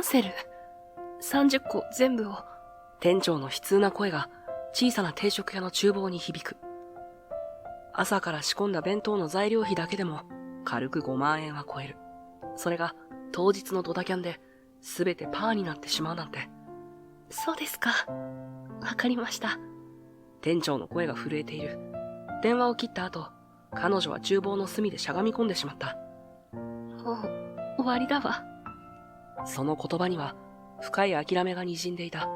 ンセル。30個全部を。店長の悲痛な声が小さな定食屋の厨房に響く。朝から仕込んだ弁当の材料費だけでも軽く5万円は超える。それが当日のドタキャンで全てパーになってしまうなんて。そうですか。わかりました。店長の声が震えている。電話を切った後、彼女は厨房の隅でしゃがみ込んでしまった。もう終わりだわ。その言葉には深い諦めが滲んでいた。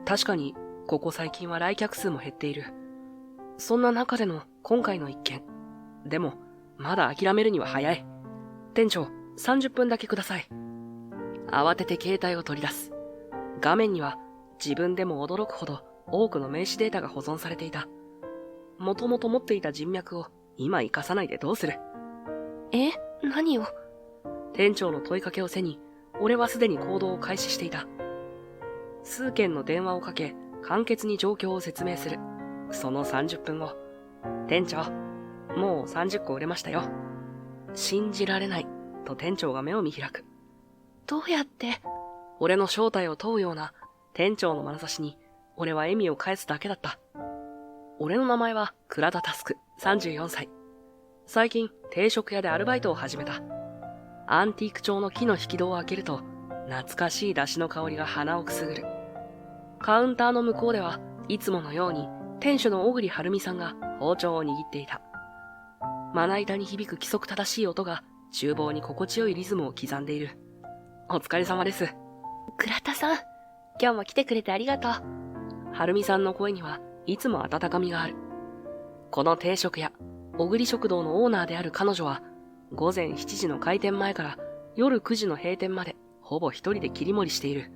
確かにここ最近は来客数も減っている。そんな中での今回の一件。でもまだ諦めるには早い。店長、30分だけください。慌てて携帯を取り出す。画面には自分でも驚くほど多くの名刺データが保存されていた。もともと持っていた人脈を今活かさないでどうする？何を？店長の問いかけを背に、俺はすでに行動を開始していた。数件の電話をかけ、簡潔に状況を説明する。その30分後、店長、もう30個売れましたよ。信じられない、と店長が目を見開く。どうやって？俺の正体を問うような店長の眼差しに、俺は笑みを返すだけだった。俺の名前は倉田佑、34歳。最近、定食屋でアルバイトを始めた。アンティーク調の木の引き戸を開けると、懐かしい出汁の香りが鼻をくすぐる。カウンターの向こうでは、いつものように、店主の小栗晴美さんが包丁を握っていた。まな板に響く規則正しい音が、厨房に心地よいリズムを刻んでいる。お疲れ様です。倉田さん、今日も来てくれてありがとう。晴美さんの声にはいつも温かみがある。この定食屋、小栗食堂のオーナーである彼女は、午前7時の開店前から夜9時の閉店までほぼ一人で切り盛りしている。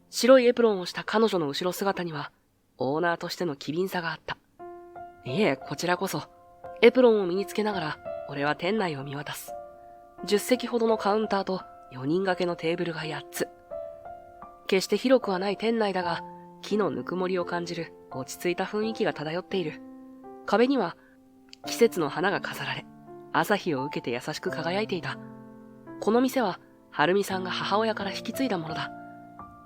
白いエプロンをした彼女の後ろ姿には、オーナーとしての機敏さがあった。いえ、こちらこそ。エプロンを身につけながら、俺は店内を見渡す。10席ほどのカウンターと4人掛けのテーブルが8つ。決して広くはない店内だが、木のぬくもりを感じる落ち着いた雰囲気が漂っている。壁には季節の花が飾られ、朝日を受けて優しく輝いていた。この店は、晴美さんが母親から引き継いだものだ。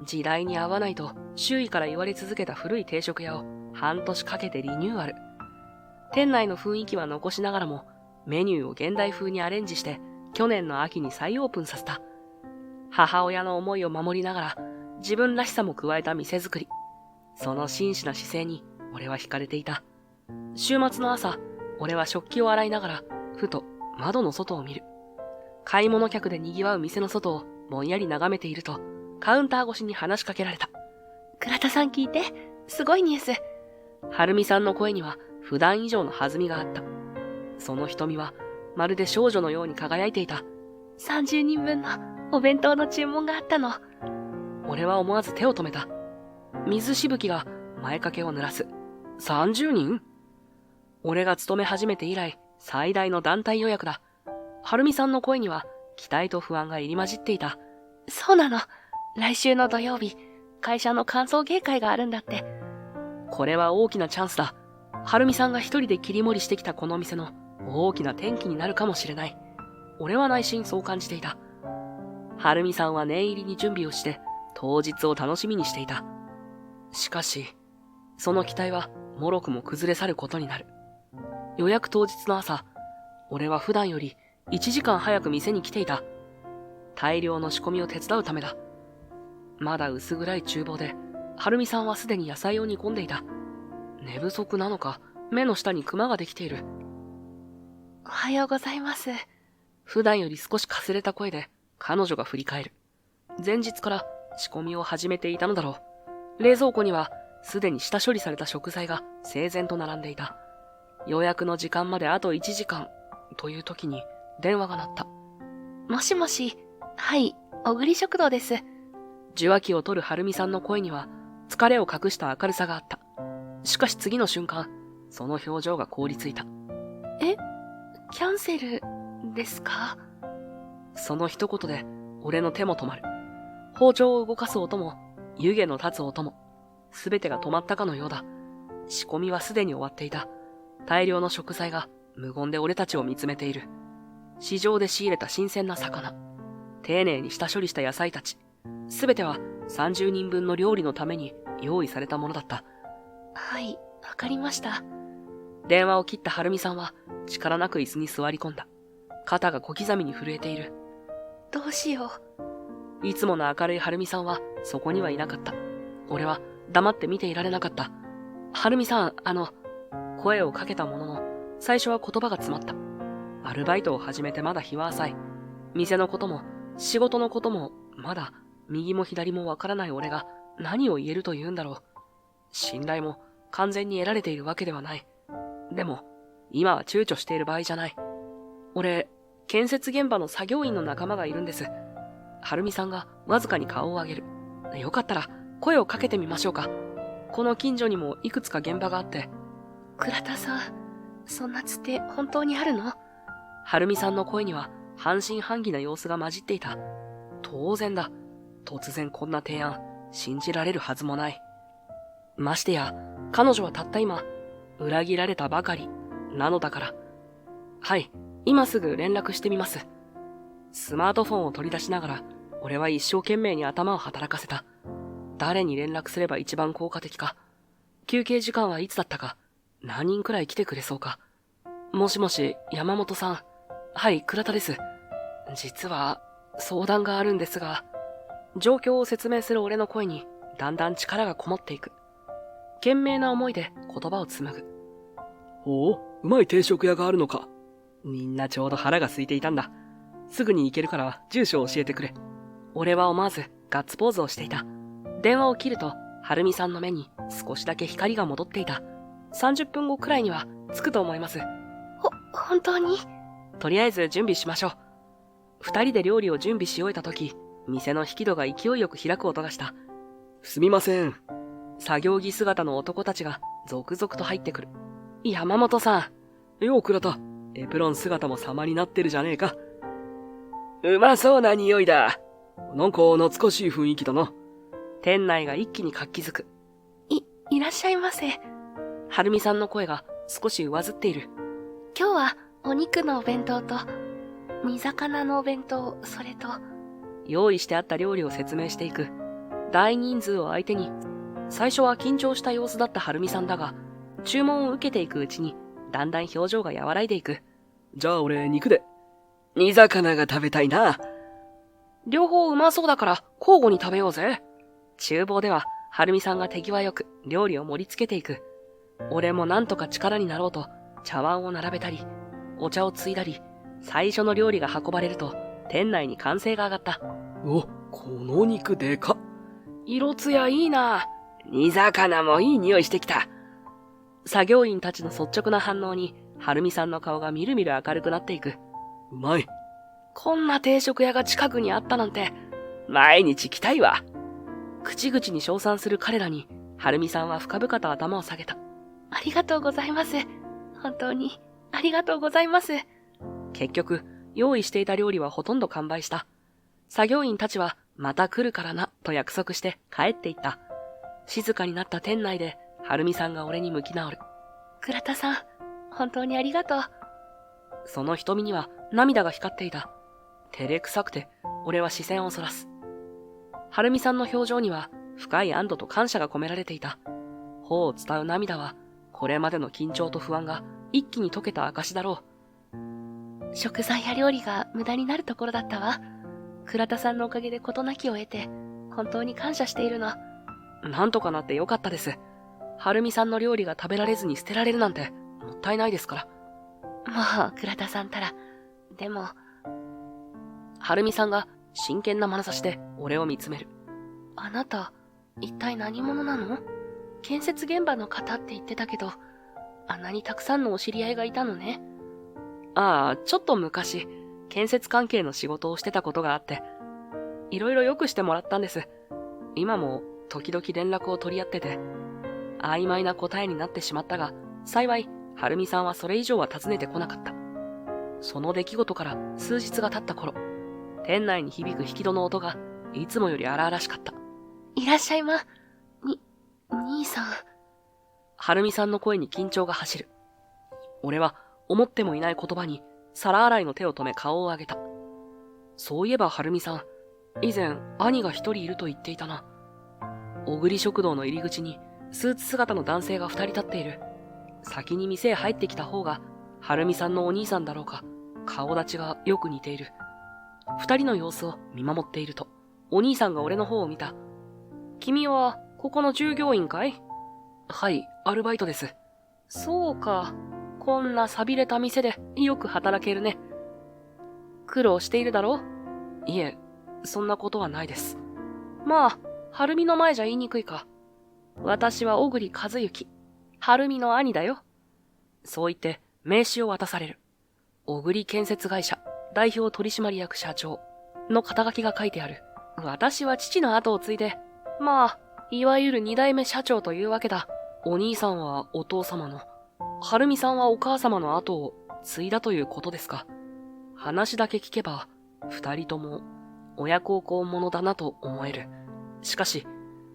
時代に合わないと周囲から言われ続けた古い定食屋を半年かけてリニューアル。店内の雰囲気は残しながらも、メニューを現代風にアレンジして、去年の秋に再オープンさせた。母親の思いを守りながら、自分らしさも加えた店作り。その真摯な姿勢に、俺は惹かれていた。週末の朝、俺は食器を洗いながら、ふと窓の外を見る。買い物客で賑わう店の外をぼんやり眺めていると、カウンター越しに話しかけられた。倉田さん聞いて、すごいニュース。晴美さんの声には普段以上の弾みがあった。その瞳はまるで少女のように輝いていた。30人分のお弁当の注文があったの。俺は思わず手を止めた。水しぶきが前掛けを濡らす。30人？俺が勤め始めて以来最大の団体予約だ。晴美さんの声には期待と不安が入り混じっていた。そうなの。来週の土曜日、会社の歓送迎会があるんだって。これは大きなチャンスだ。晴美さんが一人で切り盛りしてきたこの店の大きな転機になるかもしれない。俺は内心そう感じていた。晴美さんは念入りに準備をして当日を楽しみにしていた。しかし、その期待はもろくも崩れ去ることになる。予約当日の朝、俺は普段より1時間早く店に来ていた。大量の仕込みを手伝うためだ。まだ薄暗い厨房で、晴美さんはすでに野菜を煮込んでいた。寝不足なのか、目の下にクマができている。おはようございます。普段より少しかすれた声で、彼女が振り返る。前日から仕込みを始めていたのだろう。冷蔵庫には、すでに下処理された食材が整然と並んでいた。予約の時間まであと1時間、という時に電話が鳴った。もしもし、はい、小栗食堂です。受話器を取る晴美さんの声には疲れを隠した明るさがあった。しかし次の瞬間、その表情が凍りついた。キャンセルですか？その一言で俺の手も止まる。包丁を動かす音も湯気の立つ音も全てが止まったかのようだ。仕込みはすでに終わっていた。大量の食材が無言で俺たちを見つめている。市場で仕入れた新鮮な魚。丁寧に下処理した野菜たち、すべては30人分の料理のために用意されたものだった。はい、わかりました。電話を切ったはるみさんは力なく椅子に座り込んだ。肩が小刻みに震えている。どうしよう。いつもの明るいはるみさんはそこにはいなかった。俺は黙って見ていられなかった。はるみさん、声をかけたものの、最初は言葉が詰まった。アルバイトを始めてまだ日は浅い。店のことも、仕事のことも、まだ右も左もわからない俺が何を言えると言うんだろう。信頼も完全に得られているわけではない。でも、今は躊躇している場合じゃない。俺、建設現場の作業員の仲間がいるんです。はるみさんがわずかに顔を上げる。よかったら声をかけてみましょうか。この近所にもいくつか現場があって。倉田さん、そんなつて本当にあるの？はるみさんの声には半信半疑な様子が混じっていた。当然だ。突然こんな提案、信じられるはずもない。ましてや、彼女はたった今、裏切られたばかり、なのだから。はい、今すぐ連絡してみます。スマートフォンを取り出しながら、俺は一生懸命に頭を働かせた。誰に連絡すれば一番効果的か。休憩時間はいつだったか。何人くらい来てくれそうか。もしもし、山本さん。はい、倉田です。実は、相談があるんですが、状況を説明する俺の声に、だんだん力がこもっていく。懸命な思いで言葉を紡ぐ。おお、うまい定食屋があるのか。みんなちょうど腹が空いていたんだ。すぐに行けるから住所を教えてくれ。俺は思わずガッツポーズをしていた。電話を切ると、はるみさんの目に少しだけ光が戻っていた。30分後くらいには着くと思います。本当に？とりあえず準備しましょう。二人で料理を準備し終えたとき、店の引き戸が勢いよく開く音がした。すみません。作業着姿の男たちが続々と入ってくる。山本さん。よう倉田。エプロン姿も様になってるじゃねえか。うまそうな匂いだ。なんか懐かしい雰囲気だな。店内が一気に活気づく。いらっしゃいませ。はるみさんの声が少し上ずっている。今日はお肉のお弁当と、煮魚のお弁当、それと。用意してあった料理を説明していく。大人数を相手に、最初は緊張した様子だったはるみさんだが、注文を受けていくうちに、だんだん表情が和らいでいく。じゃあ俺肉で。煮魚が食べたいな。両方うまそうだから交互に食べようぜ。厨房では、はるみさんが手際よく料理を盛り付けていく。俺もなんとか力になろうと、茶碗を並べたり、お茶をついだり、最初の料理が運ばれると、店内に歓声が上がった。お、この肉でかっ。色艶いいな。煮魚もいい匂いしてきた。作業員たちの率直な反応に、はるみさんの顔がみるみる明るくなっていく。うまい。こんな定食屋が近くにあったなんて、毎日来たいわ。口々に称賛する彼らに、はるみさんは深々と頭を下げた。ありがとうございます。本当に、ありがとうございます。結局、用意していた料理はほとんど完売した。作業員たちは、また来るからな、と約束して帰っていった。静かになった店内で、はるみさんが俺に向き直る。倉田さん、本当にありがとう。その瞳には涙が光っていた。照れくさくて、俺は視線をそらす。はるみさんの表情には、深い安堵と感謝が込められていた。頬を伝う涙は、これまでの緊張と不安が一気に溶けた証だろう。食材や料理が無駄になるところだったわ。倉田さんのおかげで事なきを得て、本当に感謝しているの。なんとかなってよかったです。はるみさんの料理が食べられずに捨てられるなんて、もったいないですから。もう、倉田さんたら。でも。はるみさんが真剣な眼差しで俺を見つめる。あなた、一体何者なの？建設現場の方って言ってたけど、あんなにたくさんのお知り合いがいたのね。ああ、ちょっと昔、建設関係の仕事をしてたことがあって、いろいろ良くしてもらったんです。今も時々連絡を取り合ってて、曖昧な答えになってしまったが、幸い、はるみさんはそれ以上は尋ねてこなかった。その出来事から数日が経った頃、店内に響く引き戸の音がいつもより荒々しかった。いらっしゃいま。兄さん。はるみさんの声に緊張が走る。俺は思ってもいない言葉に皿洗いの手を止め顔を上げた。そういえばはるみさん、以前兄が一人いると言っていたな。小栗食堂の入り口にスーツ姿の男性が二人立っている。先に店へ入ってきた方がはるみさんのお兄さんだろうか。顔立ちがよく似ている。二人の様子を見守っていると、お兄さんが俺の方を見た。君はここの従業員かい？はい、アルバイトです。そうか。こんな寂れた店でよく働けるね。苦労しているだろ？いえ、そんなことはないです。まあ、はるみの前じゃ言いにくいか。私は小栗和之、はるみの兄だよ。そう言って名刺を渡される。小栗建設会社代表取締役社長の肩書きが書いてある。私は父の後を継いで、まあ、いわゆる二代目社長というわけだ。お兄さんはお父様の、はるみさんはお母様の後を継いだということですか。話だけ聞けば、二人とも親孝行者だなと思える。しかし、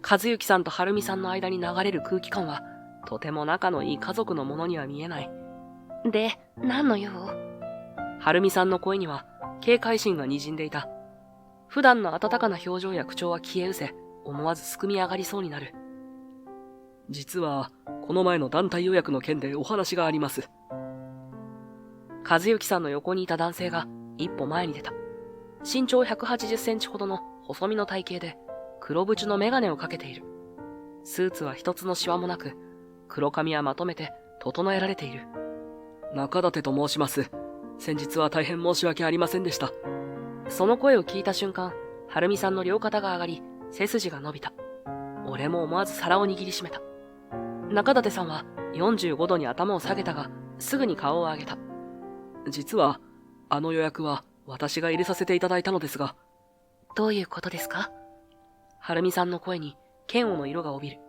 和幸さんとはるみさんの間に流れる空気感は、とても仲のいい家族のものには見えない。で、何の用？はるみさんの声には警戒心が滲んでいた。普段の温かな表情や口調は消え失せ、思わずすくみ上がりそうになる。実は、この前の団体予約の件でお話があります。和幸さんの横にいた男性が一歩前に出た。身長180センチほどの細身の体型で、黒縁のメガネをかけている。スーツは一つのシワもなく、黒髪はまとめて整えられている。中立と申します。先日は大変申し訳ありませんでした。その声を聞いた瞬間、はるみさんの両肩が上がり、背筋が伸びた。俺も思わず皿を握りしめた。中立さんは45度に頭を下げたが、すぐに顔を上げた。実は、あの予約は私が入れさせていただいたのですが。どういうことですか？はるみさんの声に嫌悪の色が帯びる。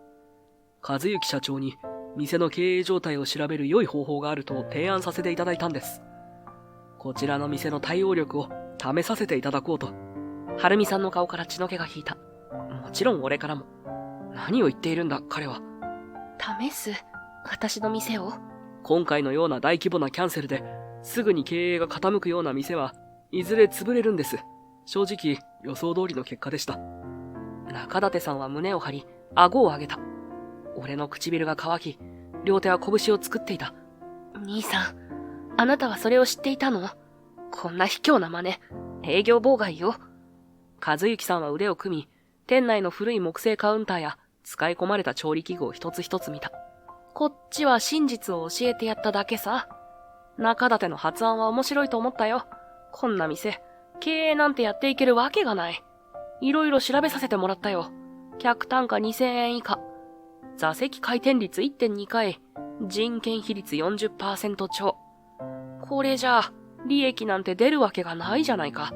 和幸社長に店の経営状態を調べる良い方法があると提案させていただいたんです。こちらの店の対応力を試させていただこうと。はるみさんの顔から血の気が引いた。もちろん俺からも。何を言っているんだ、彼は。試す？私の店を？今回のような大規模なキャンセルですぐに経営が傾くような店はいずれ潰れるんです。正直予想通りの結果でした。中立さんは胸を張り、顎を上げた。俺の唇が乾き、両手は拳を作っていた。兄さん、あなたはそれを知っていたの？こんな卑怯な真似、営業妨害よ。和幸さんは腕を組み、店内の古い木製カウンターや使い込まれた調理器具を一つ一つ見た。こっちは真実を教えてやっただけさ。中立の発案は面白いと思ったよ。こんな店、経営なんてやっていけるわけがない。いろいろ調べさせてもらったよ。客単価2000円以下。座席回転率 1.2 回。人件費率 40% 超。これじゃあ、利益なんて出るわけがないじゃないか。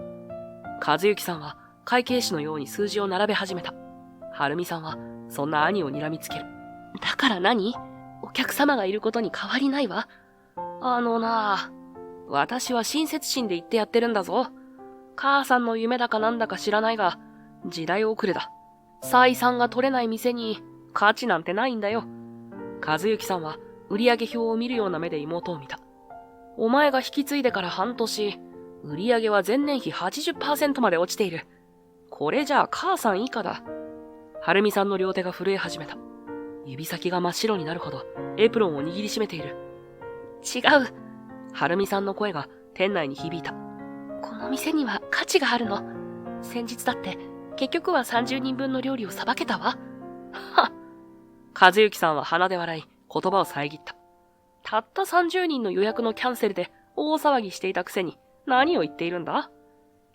和幸さんは会計士のように数字を並べ始めた。はるみさんはそんな兄を睨みつける。だから何？お客様がいることに変わりないわ。私は親切心で言ってやってるんだぞ。母さんの夢だかなんだか知らないが、時代遅れだ。採算が取れない店に価値なんてないんだよ。和幸さんは売上表を見るような目で妹を見た。お前が引き継いでから半年、売上は前年比 80% まで落ちている。これじゃあ母さん以下だ。はるみさんの両手が震え始めた。指先が真っ白になるほどエプロンを握りしめている。違う。はるみさんの声が店内に響いた。この店には価値があるの。先日だって結局は30人分の料理をさばけたわ。はっ。和幸さんは鼻で笑い、言葉を遮った。たった30人の予約のキャンセルで大騒ぎしていたくせに何を言っているんだ？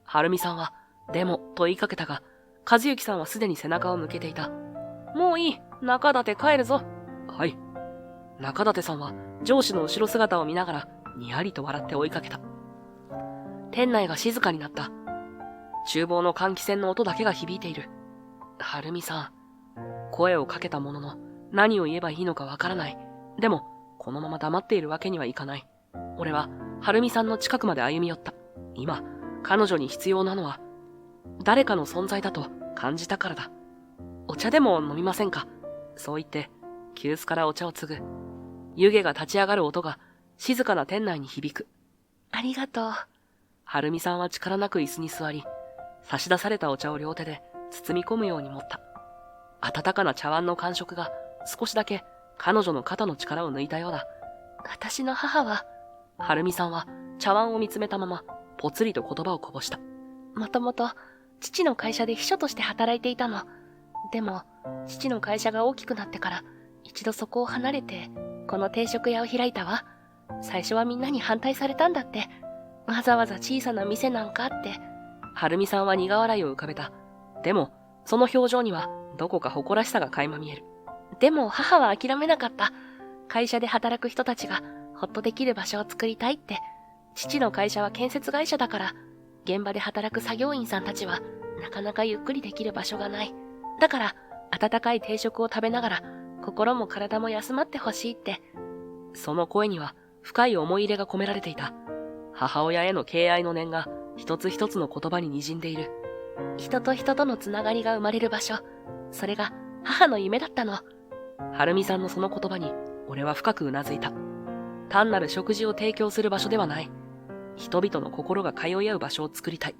はるみさんは、でもと言いかけたが、和幸さんはすでに背中を向けていた。もういい、中立帰るぞ。はい。中立さんは上司の後ろ姿を見ながらにやりと笑って追いかけた。店内が静かになった。厨房の換気扇の音だけが響いている。はるみさん。声をかけたものの何を言えばいいのかわからない。でも、このまま黙っているわけにはいかない。俺は、はるみさんの近くまで歩み寄った。今、彼女に必要なのは、誰かの存在だと感じたからだ。お茶でも飲みませんか？そう言って、急須からお茶を継ぐ。湯気が立ち上がる音が、静かな店内に響く。ありがとう。はるみさんは力なく椅子に座り、差し出されたお茶を両手で包み込むように持った。温かな茶碗の感触が少しだけ彼女の肩の力を抜いたようだ。私の母は、はるみさんは茶碗を見つめたまま、ぽつりと言葉をこぼした。もともと父の会社で秘書として働いていたの。でも、父の会社が大きくなってから、一度そこを離れて、この定食屋を開いたわ。最初はみんなに反対されたんだって。わざわざ小さな店なんかって。はるみさんは苦笑いを浮かべた。でも、その表情にはどこか誇らしさが垣間見える。でも母は諦めなかった。会社で働く人たちがほっとできる場所を作りたいって。父の会社は建設会社だから、現場で働く作業員さんたちはなかなかゆっくりできる場所がない。だから、温かい定食を食べながら、心も体も休まってほしいって。その声には深い思い入れが込められていた。母親への敬愛の念が一つ一つの言葉に滲んでいる。人と人とのつながりが生まれる場所。それが母の夢だったの。はるみさんのその言葉に俺は深くうなずいた。単なる食事を提供する場所ではない。人々の心が通い合う場所を作りたい。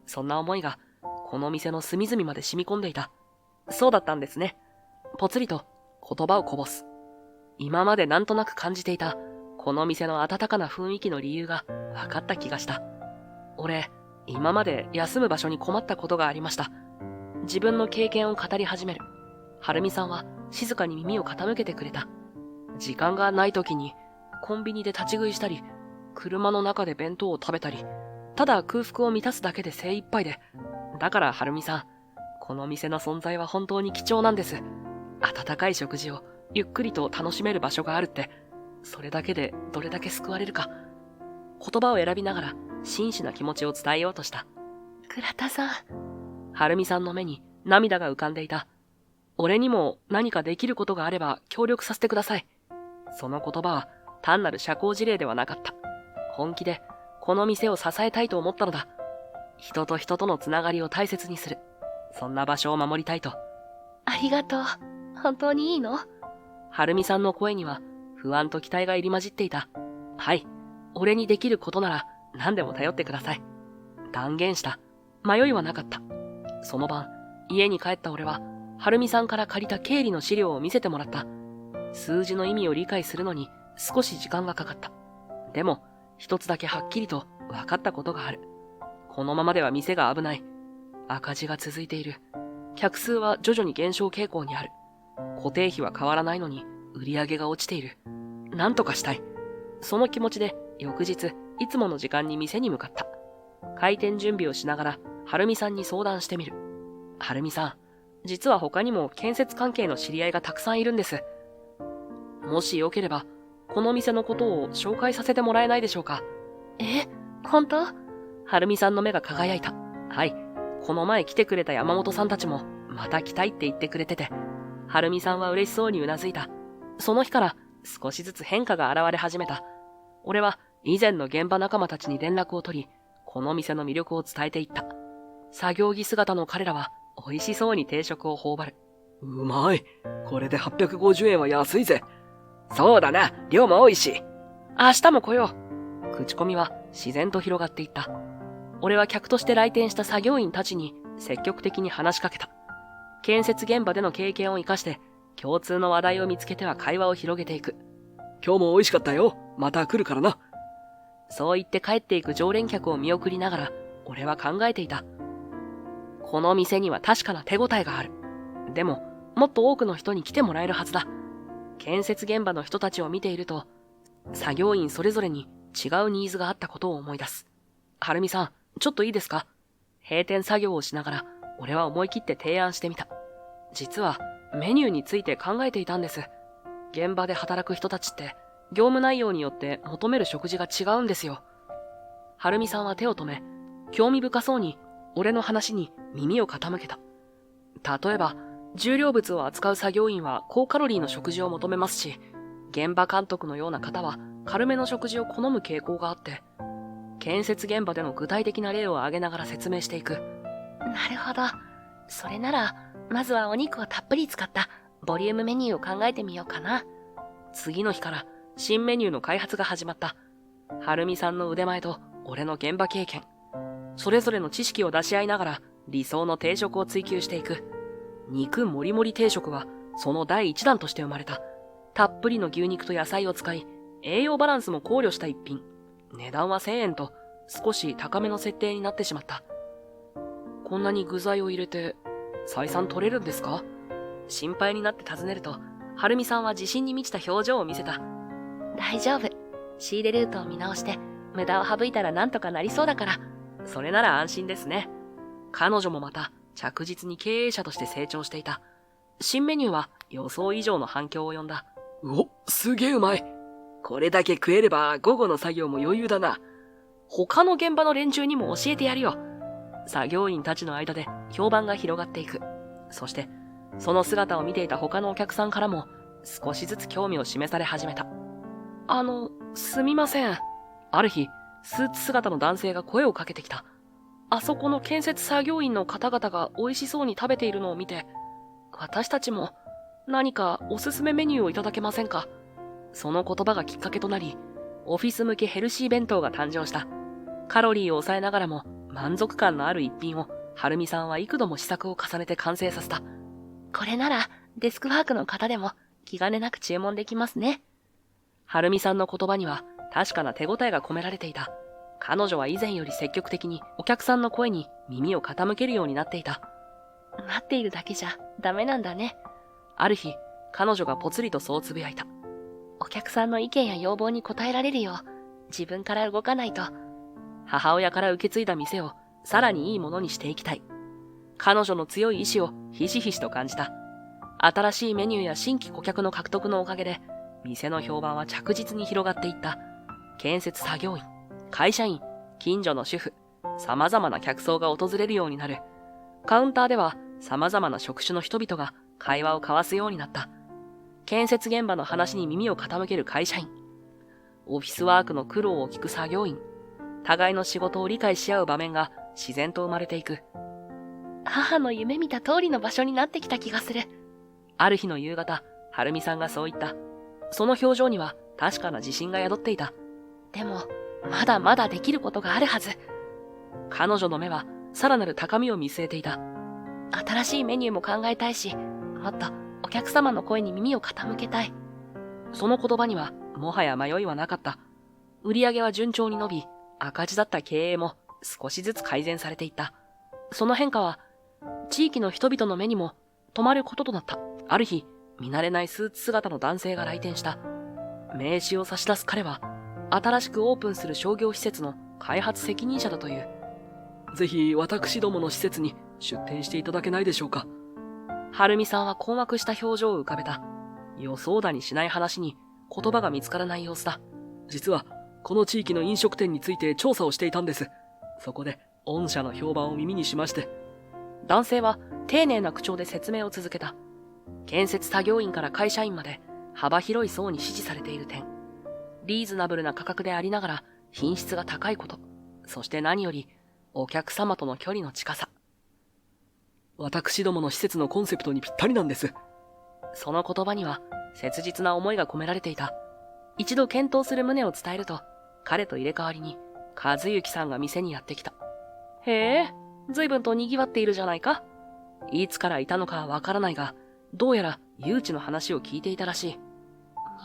そんな思いがこの店の隅々まで染み込んでいた。そうだったんですね。ぽつりと言葉をこぼす。今までなんとなく感じていたこの店の温かな雰囲気の理由が分かった気がした。俺、今まで休む場所に困ったことがありました。自分の経験を語り始める。はるみさんは静かに耳を傾けてくれた。時間がない時にコンビニで立ち食いしたり、車の中で弁当を食べたり、ただ空腹を満たすだけで精一杯で。だからはるみさん、この店の存在は本当に貴重なんです。温かい食事をゆっくりと楽しめる場所があるって、それだけでどれだけ救われるか。言葉を選びながら真摯な気持ちを伝えようとした。倉田さん。はるみさんの目に涙が浮かんでいた。俺にも何かできることがあれば協力させてください。その言葉は単なる社交辞令ではなかった。本気でこの店を支えたいと思ったのだ。人と人とのつながりを大切にする。そんな場所を守りたいと。ありがとう。本当にいいの？はるみさんの声には不安と期待が入り混じっていた。はい。俺にできることなら何でも頼ってください。断言した。迷いはなかった。その晩、家に帰った俺は、はるみさんから借りた経理の資料を見せてもらった。数字の意味を理解するのに少し時間がかかった。でも、一つだけはっきりと分かったことがある。このままでは店が危ない。赤字が続いている。客数は徐々に減少傾向にある。固定費は変わらないのに売り上げが落ちている。なんとかしたい。その気持ちで翌日、いつもの時間に店に向かった。開店準備をしながら、はるみさんに相談してみる。はるみさん、実は他にも建設関係の知り合いがたくさんいるんです。もしよければ、この店のことを紹介させてもらえないでしょうか。本当？はるみさんの目が輝いた。はい。この前来てくれた山本さんたちも、また来たいって言ってくれてて、はるみさんは嬉しそうにうなずいた。その日から少しずつ変化が現れ始めた。俺は以前の現場仲間たちに連絡を取り、この店の魅力を伝えていった。作業着姿の彼らは美味しそうに定食を頬張る。うまい。これで850円は安いぜ。そうだな、量も多いし。明日も来よう。口コミは自然と広がっていった。俺は客として来店した作業員たちに積極的に話しかけた。建設現場での経験を生かして、共通の話題を見つけては会話を広げていく。今日も美味しかったよ。また来るからな。そう言って帰っていく常連客を見送りながら、俺は考えていた。この店には確かな手応えがある。でも、もっと多くの人に来てもらえるはずだ。建設現場の人たちを見ていると、作業員それぞれに違うニーズがあったことを思い出す。はるみさん、ちょっといいですか？閉店作業をしながら、俺は思い切って提案してみた。実は、メニューについて考えていたんです。現場で働く人たちって、業務内容によって求める食事が違うんですよ。はるみさんは手を止め、興味深そうに俺の話に耳を傾けた。例えば、重量物を扱う作業員は高カロリーの食事を求めますし、現場監督のような方は軽めの食事を好む傾向があって、建設現場での具体的な例を挙げながら説明していく。なるほど。それなら、まずはお肉をたっぷり使ったボリュームメニューを考えてみようかな。次の日から新メニューの開発が始まった。はるみさんの腕前と俺の現場経験、それぞれの知識を出し合いながら理想の定食を追求していく。肉もりもり定食はその第一弾として生まれた。たっぷりの牛肉と野菜を使い、栄養バランスも考慮した一品。値段は1000円と少し高めの設定になってしまった。こんなに具材を入れて採算取れるんですか？心配になって尋ねると、はるみさんは自信に満ちた表情を見せた。大丈夫。仕入れルートを見直して、無駄を省いたらなんとかなりそうだから。それなら安心ですね。彼女もまた着実に経営者として成長していた。新メニューは予想以上の反響を呼んだ。お、すげえうまい。これだけ食えれば午後の作業も余裕だな。他の現場の連中にも教えてやるよ。作業員たちの間で評判が広がっていく。そして、その姿を見ていた他のお客さんからも少しずつ興味を示され始めた。すみません。ある日、スーツ姿の男性が声をかけてきた。あそこの建設作業員の方々が美味しそうに食べているのを見て、私たちも何かおすすめメニューをいただけませんか？その言葉がきっかけとなり、オフィス向けヘルシー弁当が誕生した。カロリーを抑えながらも満足感のある一品を、はるみさんは幾度も試作を重ねて完成させた。これならデスクワークの方でも気兼ねなく注文できますね。はるみさんの言葉には確かな手応えが込められていた。彼女は以前より積極的にお客さんの声に耳を傾けるようになっていた。待っているだけじゃダメなんだね。ある日、彼女がぽつりとそうつぶやいた。お客さんの意見や要望に応えられるよう、自分から動かないと。母親から受け継いだ店をさらにいいものにしていきたい。彼女の強い意志をひしひしと感じた。新しいメニューや新規顧客の獲得のおかげで、店の評判は着実に広がっていった。建設作業員、会社員、近所の主婦、様々な客層が訪れるようになる。カウンターでは様々な職種の人々が会話を交わすようになった。建設現場の話に耳を傾ける会社員、オフィスワークの苦労を聞く作業員、互いの仕事を理解し合う場面が自然と生まれていく。母の夢見た通りの場所になってきた気がする。ある日の夕方、はるみさんがそう言った。その表情には確かな自信が宿っていた。でも、まだまだできることがあるはず。彼女の目はさらなる高みを見据えていた。新しいメニューも考えたいし、もっとお客様の声に耳を傾けたい。その言葉にはもはや迷いはなかった。売り上げは順調に伸び、赤字だった経営も少しずつ改善されていった。その変化は地域の人々の目にも留まることとなった。ある日、見慣れないスーツ姿の男性が来店した。名刺を差し出す彼は、新しくオープンする商業施設の開発責任者だという。ぜひ私どもの施設に出店していただけないでしょうか。はるみさんは困惑した表情を浮かべた。予想だにしない話に言葉が見つからない様子だ。実は、この地域の飲食店について調査をしていたんです。そこで、御社の評判を耳にしまして。男性は丁寧な口調で説明を続けた。建設作業員から会社員まで幅広い層に支持されている点。リーズナブルな価格でありながら品質が高いこと。そして何よりお客様との距離の近さ。私どもの施設のコンセプトにぴったりなんです。その言葉には切実な思いが込められていた。一度検討する旨を伝えると、彼と入れ替わりに和幸さんが店にやってきた。へえ、随分と賑わっているじゃないか。いつからいたのかはわからないが、どうやら誘致の話を聞いていたらしい。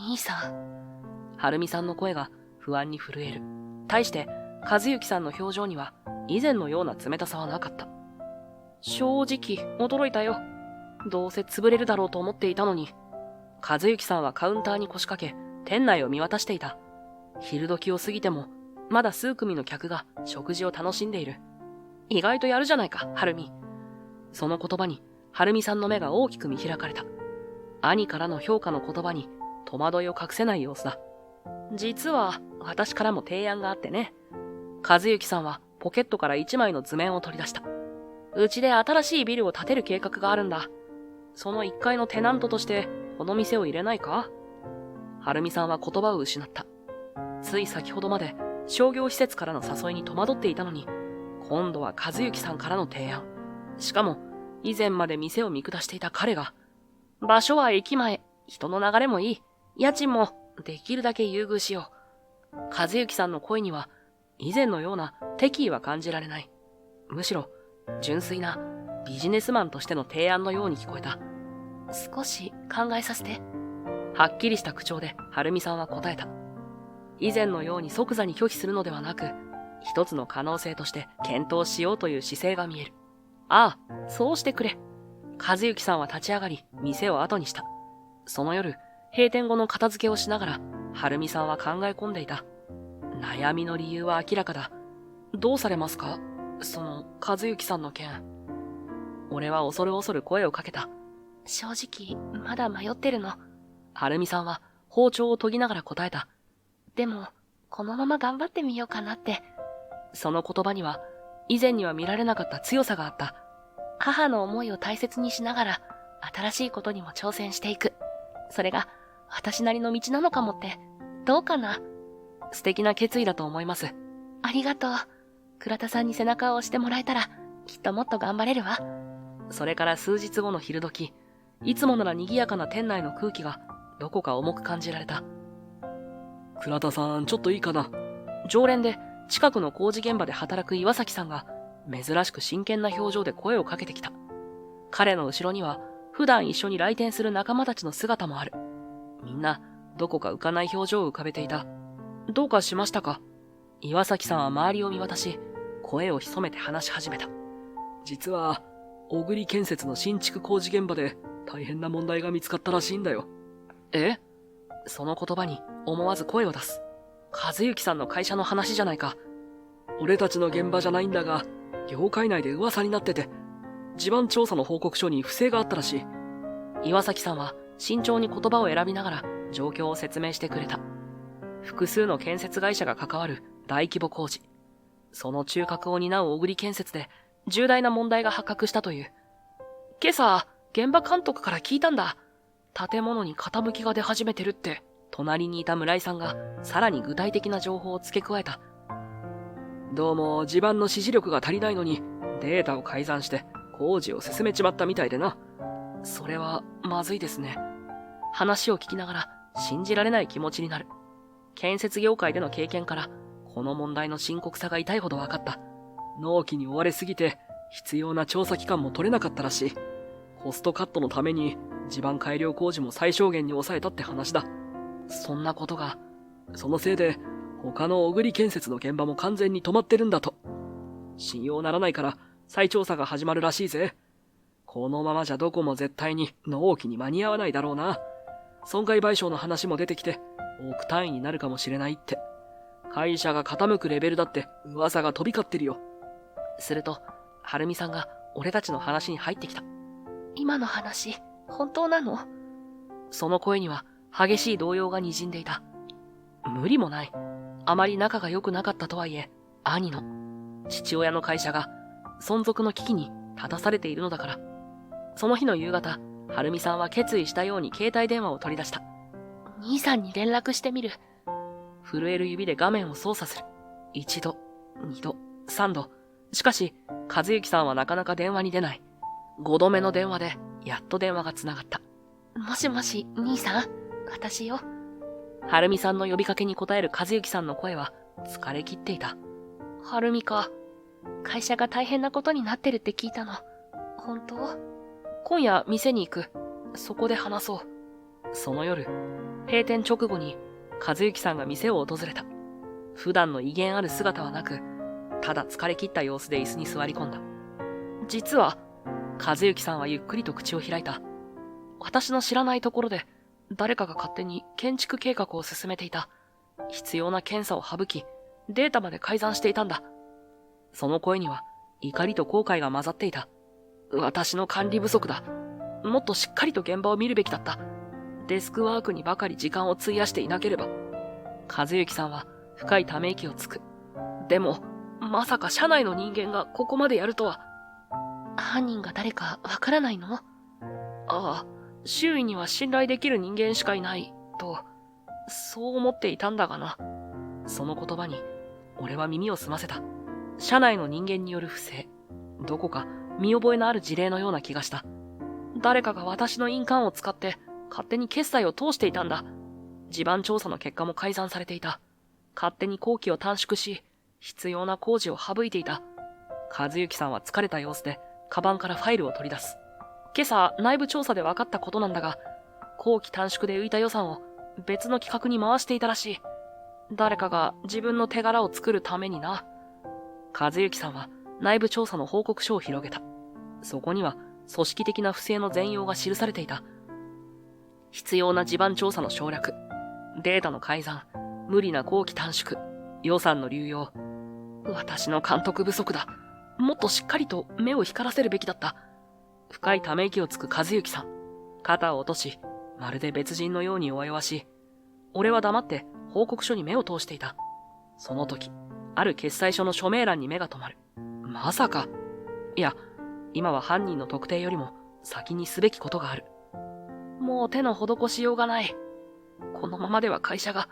兄さん。はるみさんの声が不安に震える。対して和幸さんの表情には以前のような冷たさはなかった。正直驚いたよ。どうせ潰れるだろうと思っていたのに。和幸さんはカウンターに腰掛け、店内を見渡していた。昼時を過ぎてもまだ数組の客が食事を楽しんでいる。意外とやるじゃないか、はるみ。その言葉にはるみさんの目が大きく見開かれた。兄からの評価の言葉に戸惑いを隠せない様子だ。実は私からも提案があってね。和幸さんはポケットから一枚の図面を取り出した。うちで新しいビルを建てる計画があるんだ。その1階のテナントとしてこの店を入れないか？はるみさんは言葉を失った。つい先ほどまで商業施設からの誘いに戸惑っていたのに、今度は和幸さんからの提案。しかも以前まで店を見下していた彼が、場所は駅前、人の流れもいい、家賃もできるだけ優遇しよう。和幸さんの声には以前のような敵意は感じられない。むしろ、純粋なビジネスマンとしての提案のように聞こえた。少し考えさせて。はっきりした口調で晴美さんは答えた。以前のように即座に拒否するのではなく、一つの可能性として検討しようという姿勢が見える。ああ、そうしてくれ。和幸さんは立ち上がり、店を後にした。その夜、閉店後の片付けをしながら、晴美さんは考え込んでいた。悩みの理由は明らかだ。どうされますか？その、和幸さんの件。俺は恐る恐る声をかけた。正直、まだ迷ってるの。晴美さんは包丁を研ぎながら答えた。でも、このまま頑張ってみようかなって。その言葉には、以前には見られなかった強さがあった。母の思いを大切にしながら、新しいことにも挑戦していく。それが、私なりの道なのかもって、どうかな？素敵な決意だと思います。ありがとう。倉田さんに背中を押してもらえたら、きっともっと頑張れるわ。それから数日後の昼時、いつもなら賑やかな店内の空気が、どこか重く感じられた。倉田さん、ちょっといいかな？常連で、近くの工事現場で働く岩崎さんが、珍しく真剣な表情で声をかけてきた。彼の後ろには、普段一緒に来店する仲間たちの姿もある。みんな、どこか浮かない表情を浮かべていた。どうかしましたか？岩崎さんは周りを見渡し、声を潜めて話し始めた。実は、小栗建設の新築工事現場で大変な問題が見つかったらしいんだよ。え？その言葉に思わず声を出す。和幸さんの会社の話じゃないか。俺たちの現場じゃないんだが、業界内で噂になってて、地盤調査の報告書に不正があったらしい。岩崎さんは慎重に言葉を選びながら状況を説明してくれた。複数の建設会社が関わる大規模工事。その中核を担う小栗建設で重大な問題が発覚したという。今朝、現場監督から聞いたんだ。建物に傾きが出始めてるって。隣にいた村井さんがさらに具体的な情報を付け加えた。どうも地盤の指示力が足りないのにデータを改ざんして工事を進めちまったみたいでな。それはまずいですね。話を聞きながら信じられない気持ちになる。建設業界での経験からこの問題の深刻さが痛いほど分かった。納期に追われすぎて必要な調査期間も取れなかったらしい。コストカットのために地盤改良工事も最小限に抑えたって話だ。そんなことが。そのせいで他の小栗建設の現場も完全に止まってるんだと。信用ならないから再調査が始まるらしいぜ。このままじゃどこも絶対に納期に間に合わないだろうな。損害賠償の話も出てきて億単位になるかもしれないって。会社が傾くレベルだって噂が飛び交ってるよ。すると、晴美さんが俺たちの話に入ってきた。今の話、本当なの？その声には激しい動揺が滲んでいた。無理もない。あまり仲が良くなかったとはいえ、兄の、父親の会社が存続の危機に立たされているのだから。その日の夕方、晴美さんは決意したように携帯電話を取り出した。兄さんに連絡してみる。震える指で画面を操作する。1度、2度、3度。しかし、和幸さんはなかなか電話に出ない。5度目の電話で、やっと電話がつながった。もしもし、兄さん、私よ。晴美さんの呼びかけに応える和幸さんの声は疲れ切っていた。晴美か。会社が大変なことになってるって聞いたの。本当？今夜店に行く。そこで話そう。その夜、閉店直後に和幸さんが店を訪れた。普段の威厳ある姿はなく、ただ疲れ切った様子で椅子に座り込んだ。実は、和幸さんはゆっくりと口を開いた。私の知らないところで、誰かが勝手に建築計画を進めていた。必要な検査を省き、データまで改ざんしていたんだ。その声には怒りと後悔が混ざっていた。私の管理不足だ。もっとしっかりと現場を見るべきだった。デスクワークにばかり時間を費やしていなければ。和幸さんは深いため息をつく。でも、まさか社内の人間がここまでやるとは。犯人が誰かわからないの？ああ、周囲には信頼できる人間しかいない、と、そう思っていたんだがな。その言葉に、俺は耳を澄ませた。社内の人間による不正。どこか見覚えのある事例のような気がした。誰かが私の印鑑を使って勝手に決済を通していたんだ。地盤調査の結果も改ざんされていた。勝手に工期を短縮し、必要な工事を省いていた。和幸さんは疲れた様子で、カバンからファイルを取り出す。今朝、内部調査で分かったことなんだが、工期短縮で浮いた予算を別の企画に回していたらしい。誰かが自分の手柄を作るためにな。和幸さんは内部調査の報告書を広げた。そこには組織的な不正の全容が記されていた。必要な地盤調査の省略、データの改ざん、無理な工期短縮、予算の流用。私の監督不足だ。もっとしっかりと目を光らせるべきだった。深いため息をつく和幸さん。肩を落とし、まるで別人のように弱々しい。俺は黙って報告書に目を通していた。その時、ある決裁書の署名欄に目が留まる。まさか。いや、今は犯人の特定よりも先にすべきことがある。もう手の施しようがない。このままでは会社が。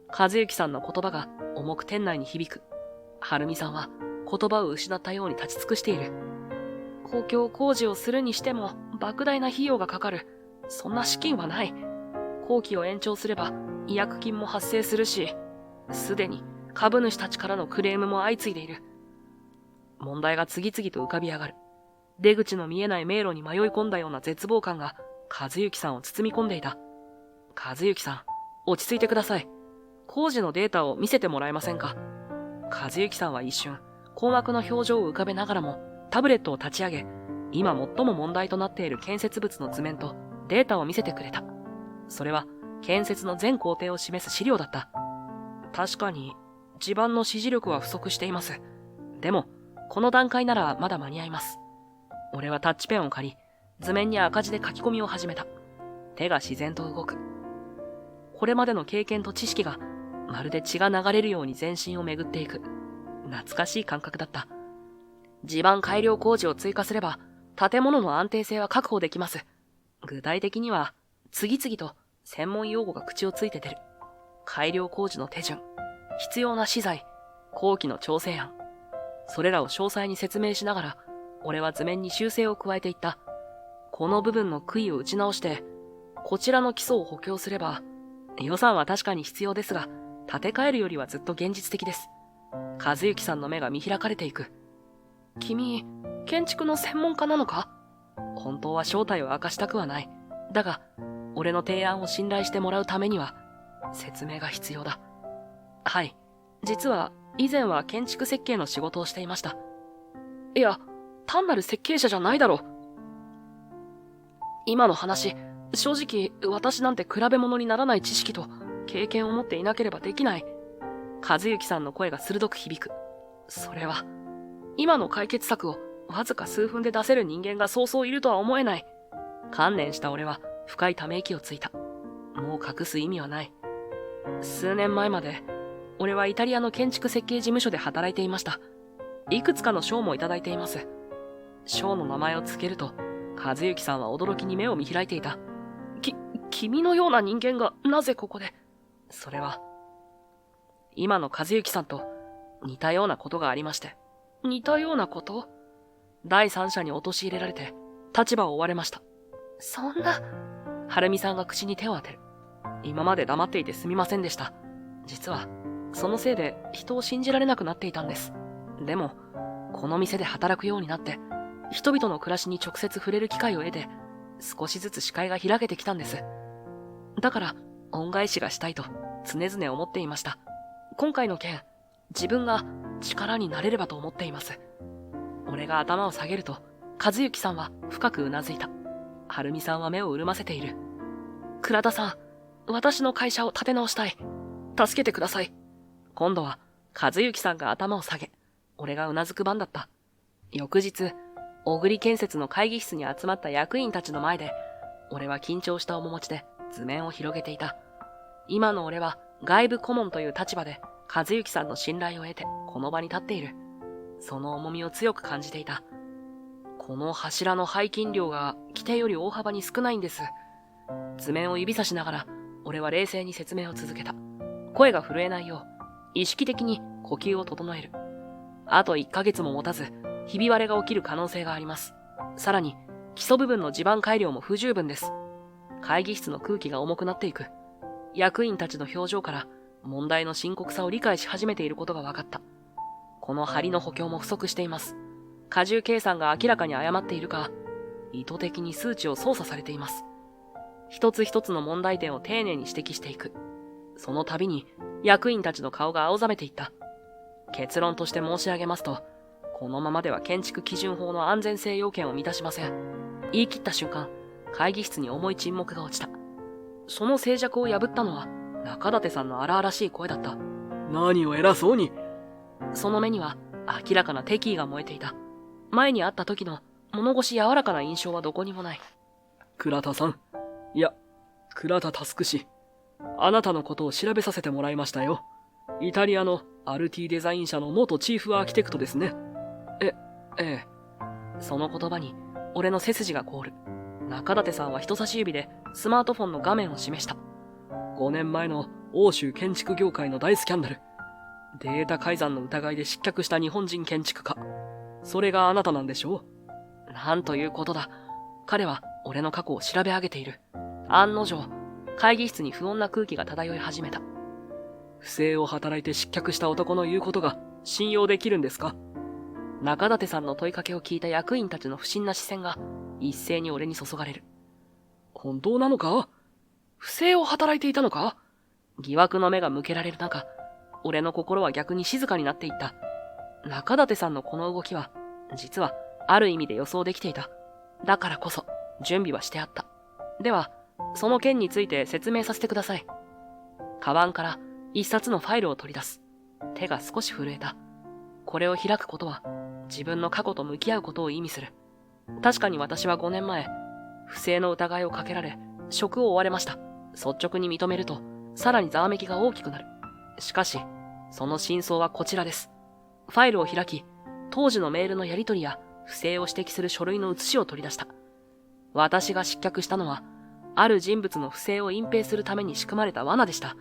和幸さんの言葉が重く店内に響く。晴美さんは言葉を失ったように立ち尽くしている。公共工事をするにしても莫大な費用がかかる。そんな資金はない。工期を延長すれば違約金も発生するし、すでに株主たちからのクレームも相次いでいる。問題が次々と浮かび上がる。出口の見えない迷路に迷い込んだような絶望感が和幸さんを包み込んでいた。和幸さん、落ち着いてください。工事のデータを見せてもらえませんか。和幸さんは一瞬、困惑の表情を浮かべながらも、タブレットを立ち上げ、今最も問題となっている建設物の図面とデータを見せてくれた。それは、建設の全工程を示す資料だった。確かに、地盤の指示力は不足しています。でも、この段階ならまだ間に合います。俺はタッチペンを借り、図面に赤字で書き込みを始めた。手が自然と動く。これまでの経験と知識が、まるで血が流れるように全身を巡っていく。懐かしい感覚だった。地盤改良工事を追加すれば、建物の安定性は確保できます。具体的には、次々と専門用語が口をついて出る。改良工事の手順、必要な資材、工期の調整案。それらを詳細に説明しながら、俺は図面に修正を加えていった。この部分の杭を打ち直して、こちらの基礎を補強すれば、予算は確かに必要ですが、建て替えるよりはずっと現実的です。和幸さんの目が見開かれていく。君、建築の専門家なのか？本当は正体を明かしたくはない。だが、俺の提案を信頼してもらうためには、説明が必要だ。はい。実は、以前は建築設計の仕事をしていました。いや、単なる設計者じゃないだろ。今の話、正直、私なんて比べ物にならない知識と経験を持っていなければできない。和幸さんの声が鋭く響く。それは、今の解決策をわずか数分で出せる人間がそうそういるとは思えない。観念した俺は深いため息をついた。もう隠す意味はない。数年前まで、俺はイタリアの建築設計事務所で働いていました。いくつかの賞もいただいています。賞の名前を付けると、和幸さんは驚きに目を見開いていた。君のような人間がなぜここで。それは、今の和幸さんと似たようなことがありまして。似たようなこと？第三者に陥れられて立場を追われました。そんな。晴美さんが口に手を当てる。今まで黙っていてすみませんでした。実は、そのせいで人を信じられなくなっていたんです。でも、この店で働くようになって、人々の暮らしに直接触れる機会を得て、少しずつ視界が開けてきたんです。だから、恩返しがしたいと常々思っていました。今回の件、自分が力になれればと思っています。俺が頭を下げると、和幸さんは深くうなずいた。晴美さんは目を潤ませている。倉田さん、私の会社を立て直したい。助けてください。今度は、和幸さんが頭を下げ、俺がうなずく番だった。翌日、小栗建設の会議室に集まった役員たちの前で、俺は緊張した面持ちで図面を広げていた。今の俺は外部顧問という立場で、和幸さんの信頼を得てこの場に立っている。その重みを強く感じていた。この柱の背筋量が規定より大幅に少ないんです。図面を指さしながら、俺は冷静に説明を続けた。声が震えないよう、意識的に呼吸を整える。あと1ヶ月も持たず、ひび割れが起きる可能性があります。さらに、基礎部分の地盤改良も不十分です。会議室の空気が重くなっていく。役員たちの表情から、問題の深刻さを理解し始めていることが分かった。この梁の補強も不足しています。荷重計算が明らかに誤っているか、意図的に数値を操作されています。一つ一つの問題点を丁寧に指摘していく。その度に役員たちの顔が青ざめていった。結論として申し上げますと、このままでは建築基準法の安全性要件を満たしません。言い切った瞬間、会議室に重い沈黙が落ちた。その静寂を破ったのは中舘さんの荒々しい声だった。何を偉そうに。その目には明らかな敵意が燃えていた。前に会った時の物腰柔らかな印象はどこにもない。倉田さん。いや、倉田佑氏。あなたのことを調べさせてもらいましたよ。イタリアのアルティデザイン社の元チーフアーキテクトですね。ええ。その言葉に俺の背筋が凍る。中舘さんは人差し指でスマートフォンの画面を示した。5年前の欧州建築業界の大スキャンダル。データ改ざんの疑いで失脚した日本人建築家。それがあなたなんでしょう？なんということだ。彼は俺の過去を調べ上げている。案の定、会議室に不穏な空気が漂い始めた。不正を働いて失脚した男の言うことが信用できるんですか？中舘さんの問いかけを聞いた役員たちの不審な視線が一斉に俺に注がれる。本当なのか？不正を働いていたのか？疑惑の目が向けられる中、俺の心は逆に静かになっていった。中舘さんのこの動きは、実はある意味で予想できていた。だからこそ、準備はしてあった。では、その件について説明させてください。カバンから一冊のファイルを取り出す。手が少し震えた。これを開くことは、自分の過去と向き合うことを意味する。確かに私は5年前、不正の疑いをかけられ、職を追われました。率直に認めると、さらにざわめきが大きくなる。しかし、その真相はこちらです。ファイルを開き、当時のメールのやり取りや不正を指摘する書類の写しを取り出した。私が失脚したのは、ある人物の不正を隠蔽するために仕組まれた罠でした。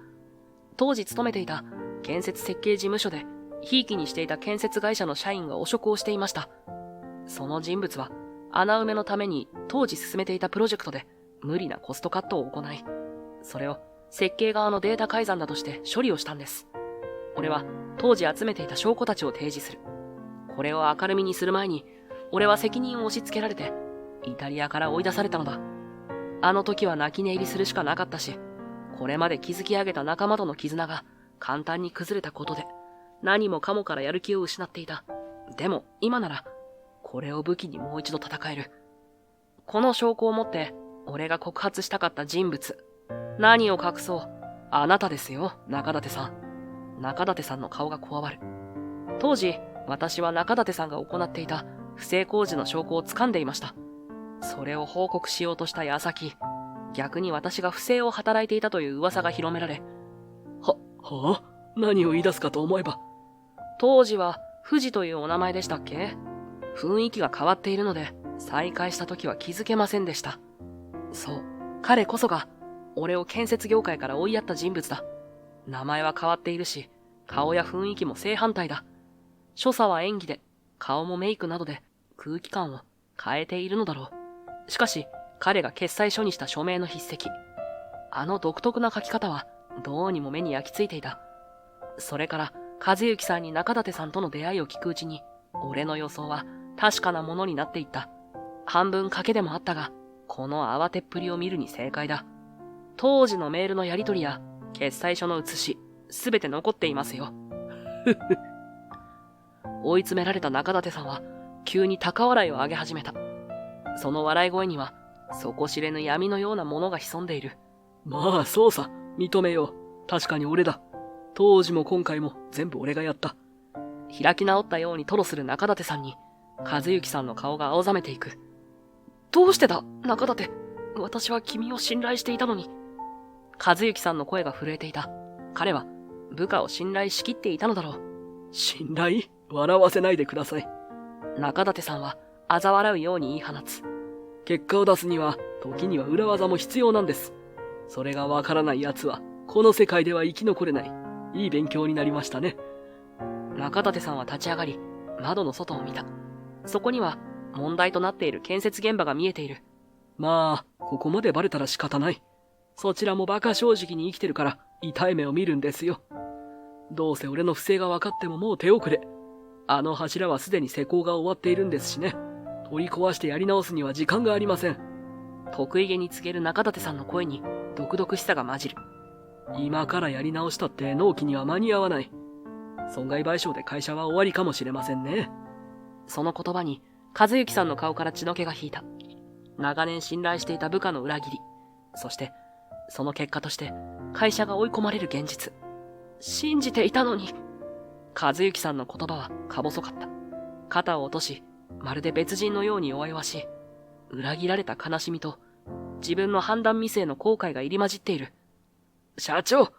当時勤めていた建設設計事務所で、ひいきにしていた建設会社の社員が汚職をしていました。その人物は、穴埋めのために当時進めていたプロジェクトで無理なコストカットを行い、それを設計側のデータ改ざんだとして処理をしたんです。俺は当時集めていた証拠たちを提示する。これを明るみにする前に、俺は責任を押し付けられて、イタリアから追い出されたのだ。あの時は泣き寝入りするしかなかったし、これまで築き上げた仲間との絆が簡単に崩れたことで、何もかもからやる気を失っていた。でも今なら、これを武器にもう一度戦える。この証拠を持って、俺が告発したかった人物。何を隠そう。あなたですよ、中舘さん。中舘さんの顔がこわばる。当時、私は中舘さんが行っていた不正工事の証拠を掴んでいました。それを報告しようとした矢先、逆に私が不正を働いていたという噂が広められ、は何を言い出すかと思えば。当時は富士というお名前でしたっけ？雰囲気が変わっているので、再会した時は気づけませんでした。そう、彼こそが、俺を建設業界から追いやった人物だ。名前は変わっているし、顔や雰囲気も正反対だ。所作は演技で、顔もメイクなどで空気感を変えているのだろう。しかし、彼が決裁書にした署名の筆跡。あの独特な書き方は、どうにも目に焼き付いていた。それから、和幸さんに中舘さんとの出会いを聞くうちに、俺の予想は確かなものになっていった。半分賭けでもあったが、この慌てっぷりを見るに正解だ。当時のメールのやり取りや、決裁書の写し、すべて残っていますよ。追い詰められた中舘さんは、急に高笑いを上げ始めた。その笑い声には、底知れぬ闇のようなものが潜んでいる。まあ、そうさ。認めよう。確かに俺だ。当時も今回も全部俺がやった。開き直ったように吐露する中舘さんに、和幸さんの顔が青ざめていく。どうしてだ、中舘。私は君を信頼していたのに。和幸さんの声が震えていた。彼は部下を信頼しきっていたのだろう。信頼？笑わせないでください。中舘さんは嘲笑うように言い放つ。結果を出すには、時には裏技も必要なんです。それがわからない奴は、この世界では生き残れない。いい勉強になりましたね。中舘さんは立ち上がり、窓の外を見た。そこには、問題となっている建設現場が見えている。まあ、ここまでバレたら仕方ない。そちらも馬鹿正直に生きてるから、痛い目を見るんですよ。どうせ俺の不正が分かってももう手遅れ。あの柱はすでに施工が終わっているんですしね。取り壊してやり直すには時間がありません。得意げに告げる中立さんの声に毒々しさが混じる。今からやり直したって納期には間に合わない。損害賠償で会社は終わりかもしれませんね。その言葉に和幸さんの顔から血の気が引いた。長年信頼していた部下の裏切り、そしてその結果として会社が追い込まれる現実。信じていたのに。和幸さんの言葉はか細かった。肩を落とし、まるで別人のように弱々しい。裏切られた悲しみと自分の判断ミスへの後悔が入り混じっている。社長！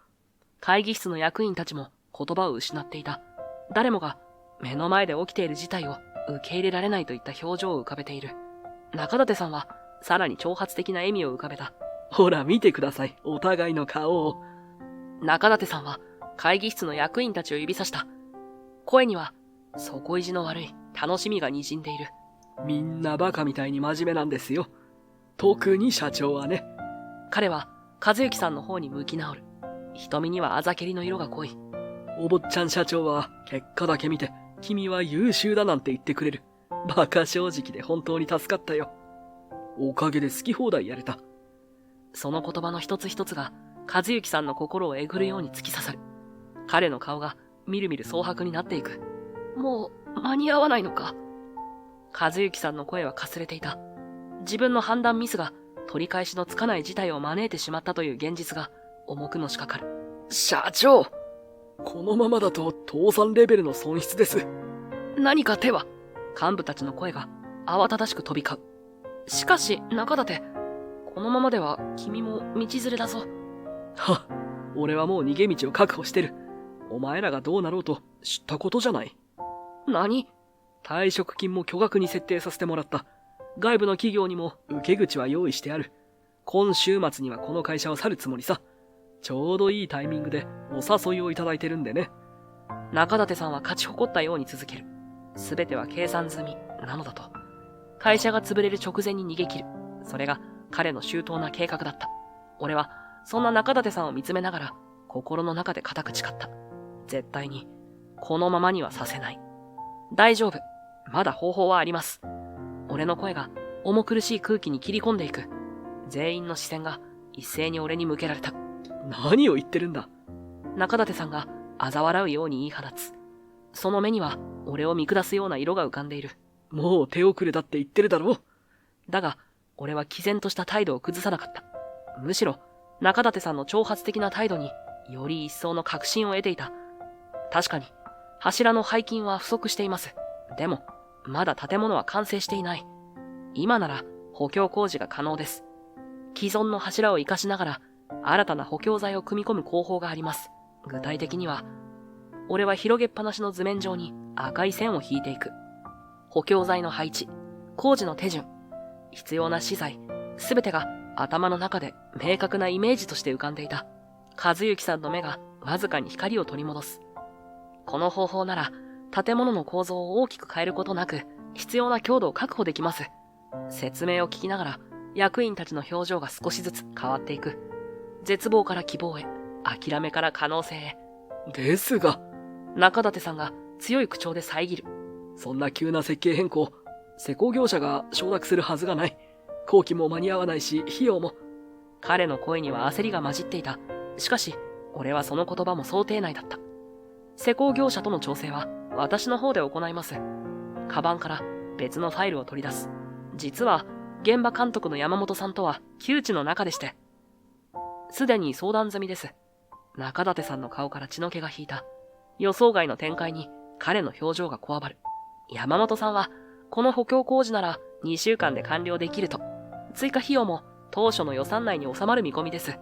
会議室の役員たちも言葉を失っていた。誰もが目の前で起きている事態を受け入れられないといった表情を浮かべている。中立さんはさらに挑発的な笑みを浮かべた。ほら見てください、お互いの顔を。中立さんは会議室の役員たちを指さした。声には底意地の悪い楽しみが滲んでいる。みんなバカみたいに真面目なんですよ。特に社長はね。彼は和幸さんの方に向き直る。瞳にはあざけりの色が濃い。お坊ちゃん社長は結果だけ見て、君は優秀だなんて言ってくれる。バカ正直で本当に助かったよ。おかげで好き放題やれた。その言葉の一つ一つが和幸さんの心をえぐるように突き刺さる。彼の顔がみるみる蒼白になっていく。もう間に合わないのか。和幸さんの声はかすれていた。自分の判断ミスが取り返しのつかない事態を招いてしまったという現実が重くのしかかる。社長！このままだと倒産レベルの損失です。何か手は？幹部たちの声が慌ただしく飛び交う。しかし中立、このままでは君も道連れだぞ。はっ、俺はもう逃げ道を確保してる。お前らがどうなろうと知ったことじゃない。何？退職金も巨額に設定させてもらった。外部の企業にも受け口は用意してある。今週末にはこの会社を去るつもりさ。ちょうどいいタイミングでお誘いをいただいてるんでね。中立さんは勝ち誇ったように続ける。すべては計算済みなのだと。会社が潰れる直前に逃げ切る。それが彼の周到な計画だった。俺はそんな中立さんを見つめながら心の中で固く誓った。絶対にこのままにはさせない。大丈夫。まだ方法はあります。俺の声が重苦しい空気に切り込んでいく。全員の視線が一斉に俺に向けられた。何を言ってるんだ。中立さんが嘲笑うように言い放つ。その目には俺を見下すような色が浮かんでいる。もう手遅れだって言ってるだろう。だが俺は毅然とした態度を崩さなかった。むしろ中立さんの挑発的な態度により一層の確信を得ていた。確かに柱の背筋は不足しています。でもまだ建物は完成していない。今なら補強工事が可能です。既存の柱を生かしながら新たな補強材を組み込む工法があります。具体的には、俺は広げっぱなしの図面上に赤い線を引いていく。補強材の配置、工事の手順、必要な資材、すべてが頭の中で明確なイメージとして浮かんでいた。和幸さんの目がわずかに光を取り戻す。この方法なら建物の構造を大きく変えることなく必要な強度を確保できます。説明を聞きながら役員たちの表情が少しずつ変わっていく。絶望から希望へ、諦めから可能性へ。ですが、中立さんが強い口調で遮る。そんな急な設計変更、施工業者が承諾するはずがない。工期も間に合わないし、費用も。彼の声には焦りが混じっていた。しかし、俺はその言葉も想定内だった。施工業者との調整は私の方で行います。カバンから別のファイルを取り出す。実は、現場監督の山本さんとは旧知の仲でして。すでに相談済みです。中立さんの顔から血の気が引いた。予想外の展開に彼の表情がこわばる。山本さんは、この補強工事なら2週間で完了できると。追加費用も当初の予算内に収まる見込みです。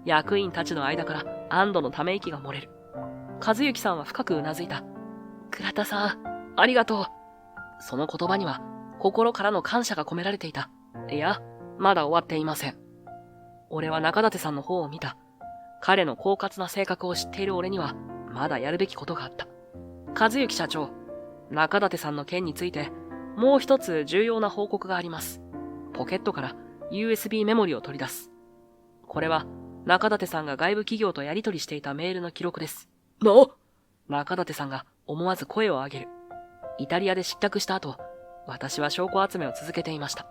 役員たちの間から安堵のため息が漏れる。和幸さんは深くうなずいた。倉田さん、ありがとう。その言葉には心からの感謝が込められていた。いや、まだ終わっていません。俺は中立さんの方を見た。彼の狡猾な性格を知っている俺にはまだやるべきことがあった。和幸社長、中立さんの件についてもう一つ重要な報告があります。ポケットから USB メモリを取り出す。これは中立さんが外部企業とやり取りしていたメールの記録です。な？中立さんが思わず声を上げる。イタリアで失脚した後、私は証拠集めを続けていました。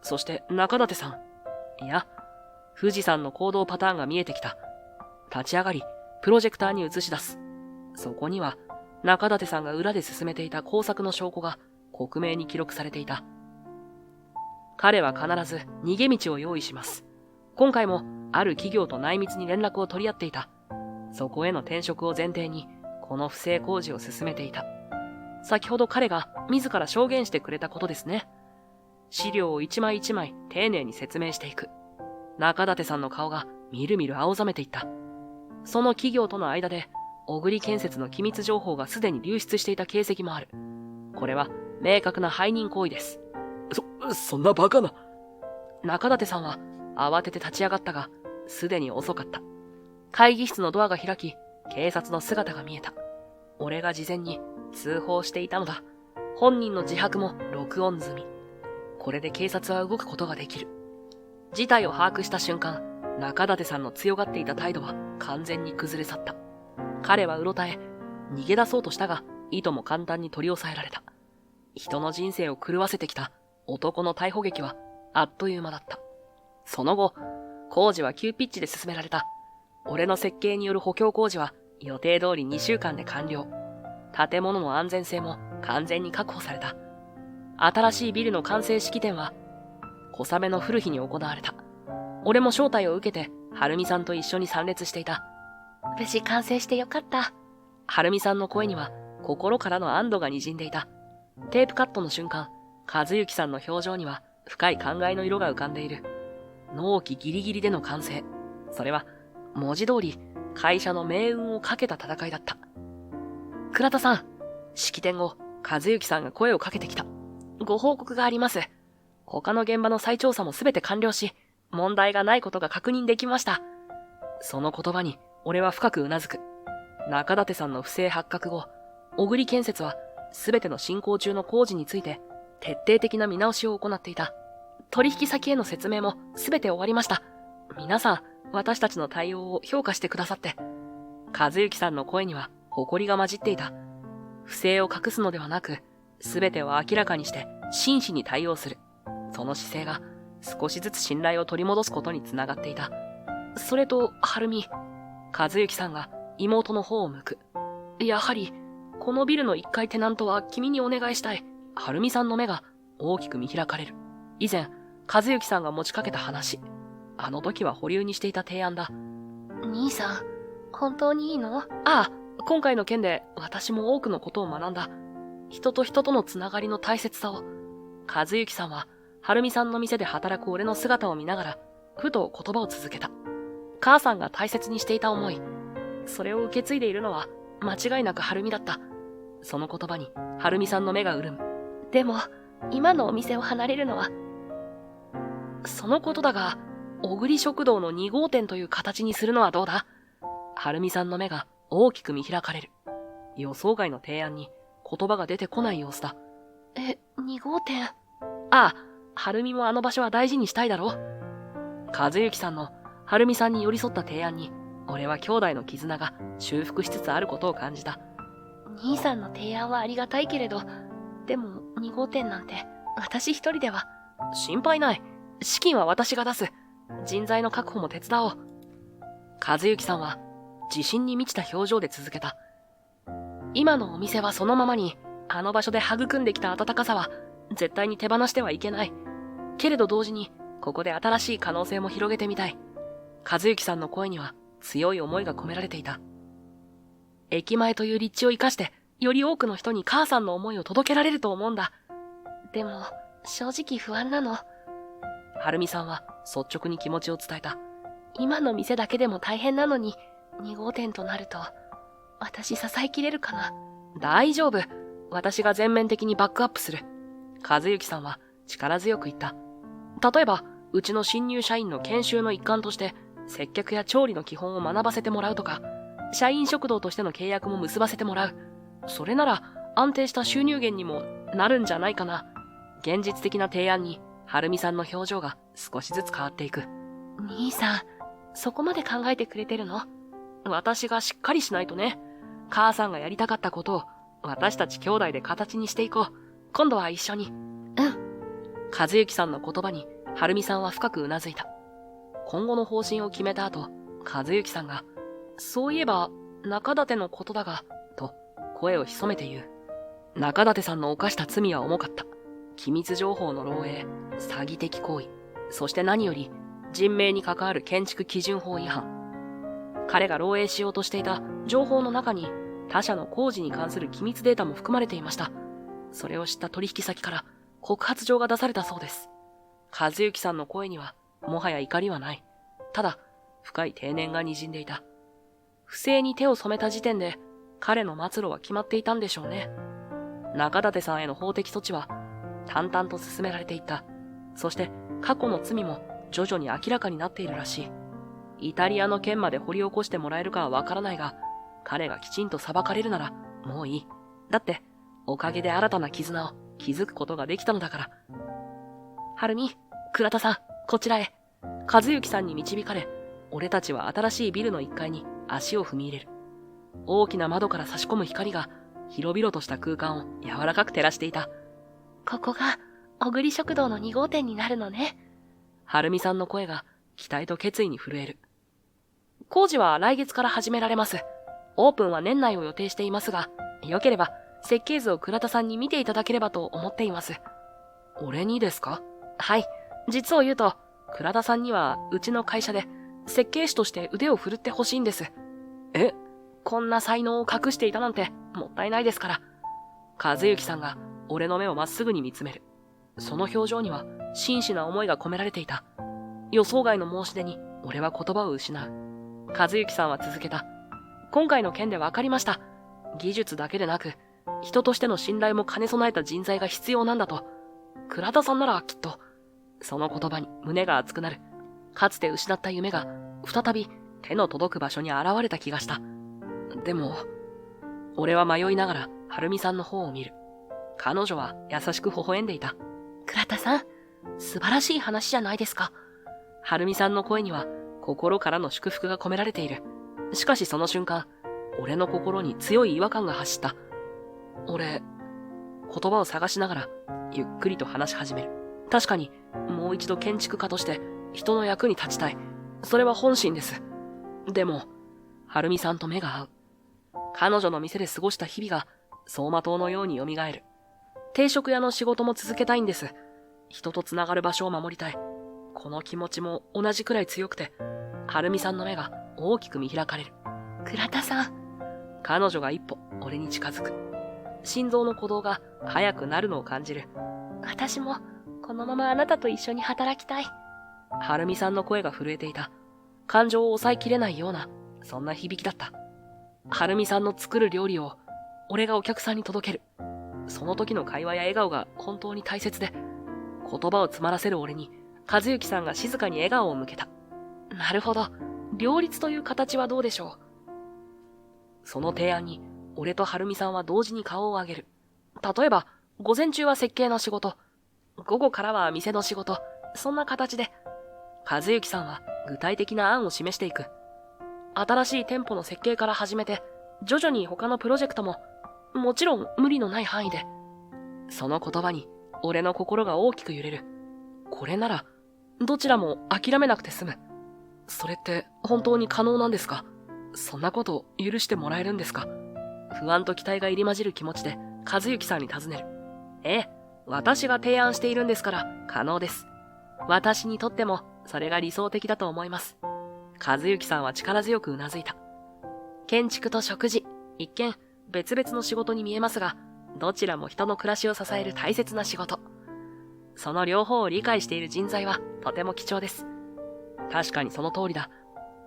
そして中舘さん。いや、富士山の行動パターンが見えてきた。立ち上がり、プロジェクターに映し出す。そこには、中舘さんが裏で進めていた工作の証拠が克明に記録されていた。彼は必ず逃げ道を用意します。今回もある企業と内密に連絡を取り合っていた。そこへの転職を前提に、この不正工事を進めていた。先ほど彼が自ら証言してくれたことですね。資料を一枚一枚丁寧に説明していく。中舘さんの顔がみるみる青ざめていった。その企業との間で、小栗建設の機密情報がすでに流出していた形跡もある。これは明確な背任行為です。そんなバカな。中舘さんは慌てて立ち上がったが、すでに遅かった。会議室のドアが開き、警察の姿が見えた。俺が事前に通報していたのだ。本人の自白も録音済み。これで警察は動くことができる。事態を把握した瞬間、中舘さんの強がっていた態度は完全に崩れ去った。彼はうろたえ、逃げ出そうとしたが、いとも簡単に取り押さえられた。人の人生を狂わせてきた男の逮捕劇はあっという間だった。その後、工事は急ピッチで進められた。俺の設計による補強工事は予定通り2週間で完了。建物の安全性も完全に確保された。新しいビルの完成式典は小雨の降る日に行われた。俺も招待を受けて、はるみさんと一緒に参列していた。無事完成してよかった。はるみさんの声には心からの安堵が滲んでいた。テープカットの瞬間、和幸さんの表情には深い考えの色が浮かんでいる。納期ギリギリでの完成。それは文字通り会社の命運をかけた戦いだった。倉田さん、式典後、和幸さんが声をかけてきた。ご報告があります。他の現場の再調査もすべて完了し、問題がないことが確認できました。その言葉に俺は深くうなずく。中舘さんの不正発覚後、小栗建設はすべての進行中の工事について徹底的な見直しを行っていた。取引先への説明もすべて終わりました。皆さん、私たちの対応を評価してくださって。和幸さんの声には誇りが混じっていた。不正を隠すのではなく、すべてを明らかにして真摯に対応する。その姿勢が少しずつ信頼を取り戻すことにつながっていた。それと、はるみ、和幸さんが妹の方を向く。やはり、このビルの1階テナントは君にお願いしたい。はるみさんの目が大きく見開かれる。以前、和幸さんが持ちかけた話。あの時は保留にしていた提案だ。兄さん、本当にいいの？ああ、今回の件で私も多くのことを学んだ。人と人とのつながりの大切さを。和幸さんは、はるみさんの店で働く俺の姿を見ながら、ふと言葉を続けた。母さんが大切にしていた思い。それを受け継いでいるのは、間違いなくはるみだった。その言葉に、はるみさんの目が潤む。でも、今のお店を離れるのは。そのことだが、小栗食堂の2号店という形にするのはどうだ？はるみさんの目が大きく見開かれる。予想外の提案に言葉が出てこない様子だ。2号店。ああ、はるみもあの場所は大事にしたいだろう。和幸さんのはるみさんに寄り添った提案に、俺は兄弟の絆が修復しつつあることを感じた。兄さんの提案はありがたいけれど、でも2号店なんて私一人では。心配ない。資金は私が出す。人材の確保も手伝おう。和幸さんは自信に満ちた表情で続けた。今のお店はそのままに、あの場所で育んできた温かさは絶対に手放してはいけない。けれど同時に、ここで新しい可能性も広げてみたい。和幸さんの声には強い思いが込められていた。駅前という立地を生かして、より多くの人に母さんの思いを届けられると思うんだ。でも、正直不安なの。はるみさんは率直に気持ちを伝えた。今の店だけでも大変なのに、2号店となると、私支えきれるかな？大丈夫。私が全面的にバックアップする。和幸さんは力強く言った。例えば、うちの新入社員の研修の一環として、接客や調理の基本を学ばせてもらうとか、社員食堂としての契約も結ばせてもらう。それなら安定した収入源にもなるんじゃないかな。現実的な提案に、はるみさんの表情が少しずつ変わっていく。兄さん、そこまで考えてくれてるの？私がしっかりしないとね。母さんがやりたかったことを私たち兄弟で形にしていこう。今度は一緒に。和幸さんの言葉に、はるみさんは深くうなずいた。今後の方針を決めた後、和幸さんが、そういえば、中立のことだが、と、声を潜めて言う。中立さんの犯した罪は重かった。機密情報の漏洩、詐欺的行為、そして何より、人命に関わる建築基準法違反。彼が漏洩しようとしていた情報の中に、他社の工事に関する機密データも含まれていました。それを知った取引先から告発状が出されたそうです。和幸さんの声には、もはや怒りはない。ただ、深い定念が滲んでいた。不正に手を染めた時点で、彼の末路は決まっていたんでしょうね。中立さんへの法的措置は、淡々と進められていった。そして、過去の罪も徐々に明らかになっているらしい。イタリアの件まで掘り起こしてもらえるかはわからないが、彼がきちんと裁かれるなら、もういい。だって、おかげで新たな絆を築くことができたのだから。はるみ、倉田さん、こちらへ。和幸さんに導かれ、俺たちは新しいビルの1階に足を踏み入れる。大きな窓から差し込む光が、広々とした空間を柔らかく照らしていた。ここが、小栗食堂の2号店になるのね。はるみさんの声が、期待と決意に震える。工事は来月から始められます。オープンは年内を予定していますが、よければ、設計図を倉田さんに見ていただければと思っています。俺にですか？はい。実を言うと、倉田さんには、うちの会社で、設計士として腕を振るってほしいんです。え？こんな才能を隠していたなんて、もったいないですから。和幸さんが、俺の目をまっすぐに見つめる。その表情には、真摯な思いが込められていた。予想外の申し出に、俺は言葉を失う。和幸さんは続けた。今回の件で分かりました。技術だけでなく、人としての信頼も兼ね備えた人材が必要なんだと。倉田さんならきっと。その言葉に胸が熱くなる。かつて失った夢が、再び手の届く場所に現れた気がした。でも、俺は迷いながら、はるみさんの方を見る。彼女は優しく微笑んでいた。倉田さん、素晴らしい話じゃないですか。はるみさんの声には、心からの祝福が込められている。しかしその瞬間、俺の心に強い違和感が走った。俺、言葉を探しながら、ゆっくりと話し始める。確かに、もう一度建築家として、人の役に立ちたい。それは本心です。でも、はるみさんと目が合う。彼女の店で過ごした日々が、走馬灯のように蘇る。定食屋の仕事も続けたいんです。人とつながる場所を守りたい。この気持ちも同じくらい強くて、はるみさんの目が大きく見開かれる。倉田さん。彼女が一歩、俺に近づく。心臓の鼓動が速くなるのを感じる。私も、このままあなたと一緒に働きたい。はるみさんの声が震えていた。感情を抑えきれないような、そんな響きだった。はるみさんの作る料理を、俺がお客さんに届ける。その時の会話や笑顔が本当に大切で、言葉を詰まらせる俺に、和幸さんが静かに笑顔を向けた。なるほど。両立という形はどうでしょう。その提案に、俺とはるみさんは同時に顔を上げる。例えば、午前中は設計の仕事、午後からは店の仕事、そんな形で、和幸さんは具体的な案を示していく。新しい店舗の設計から始めて、徐々に他のプロジェクトも、もちろん無理のない範囲で。その言葉に、俺の心が大きく揺れる。これなら、どちらも諦めなくて済む。それって本当に可能なんですか？そんなこと許してもらえるんですか？不安と期待が入り混じる気持ちで、和幸さんに尋ねる。ええ、私が提案しているんですから、可能です。私にとっても、それが理想的だと思います。和幸さんは力強くうなずいた。建築と食事、一見別々の仕事に見えますが、どちらも人の暮らしを支える大切な仕事。その両方を理解している人材はとても貴重です。確かにその通りだ。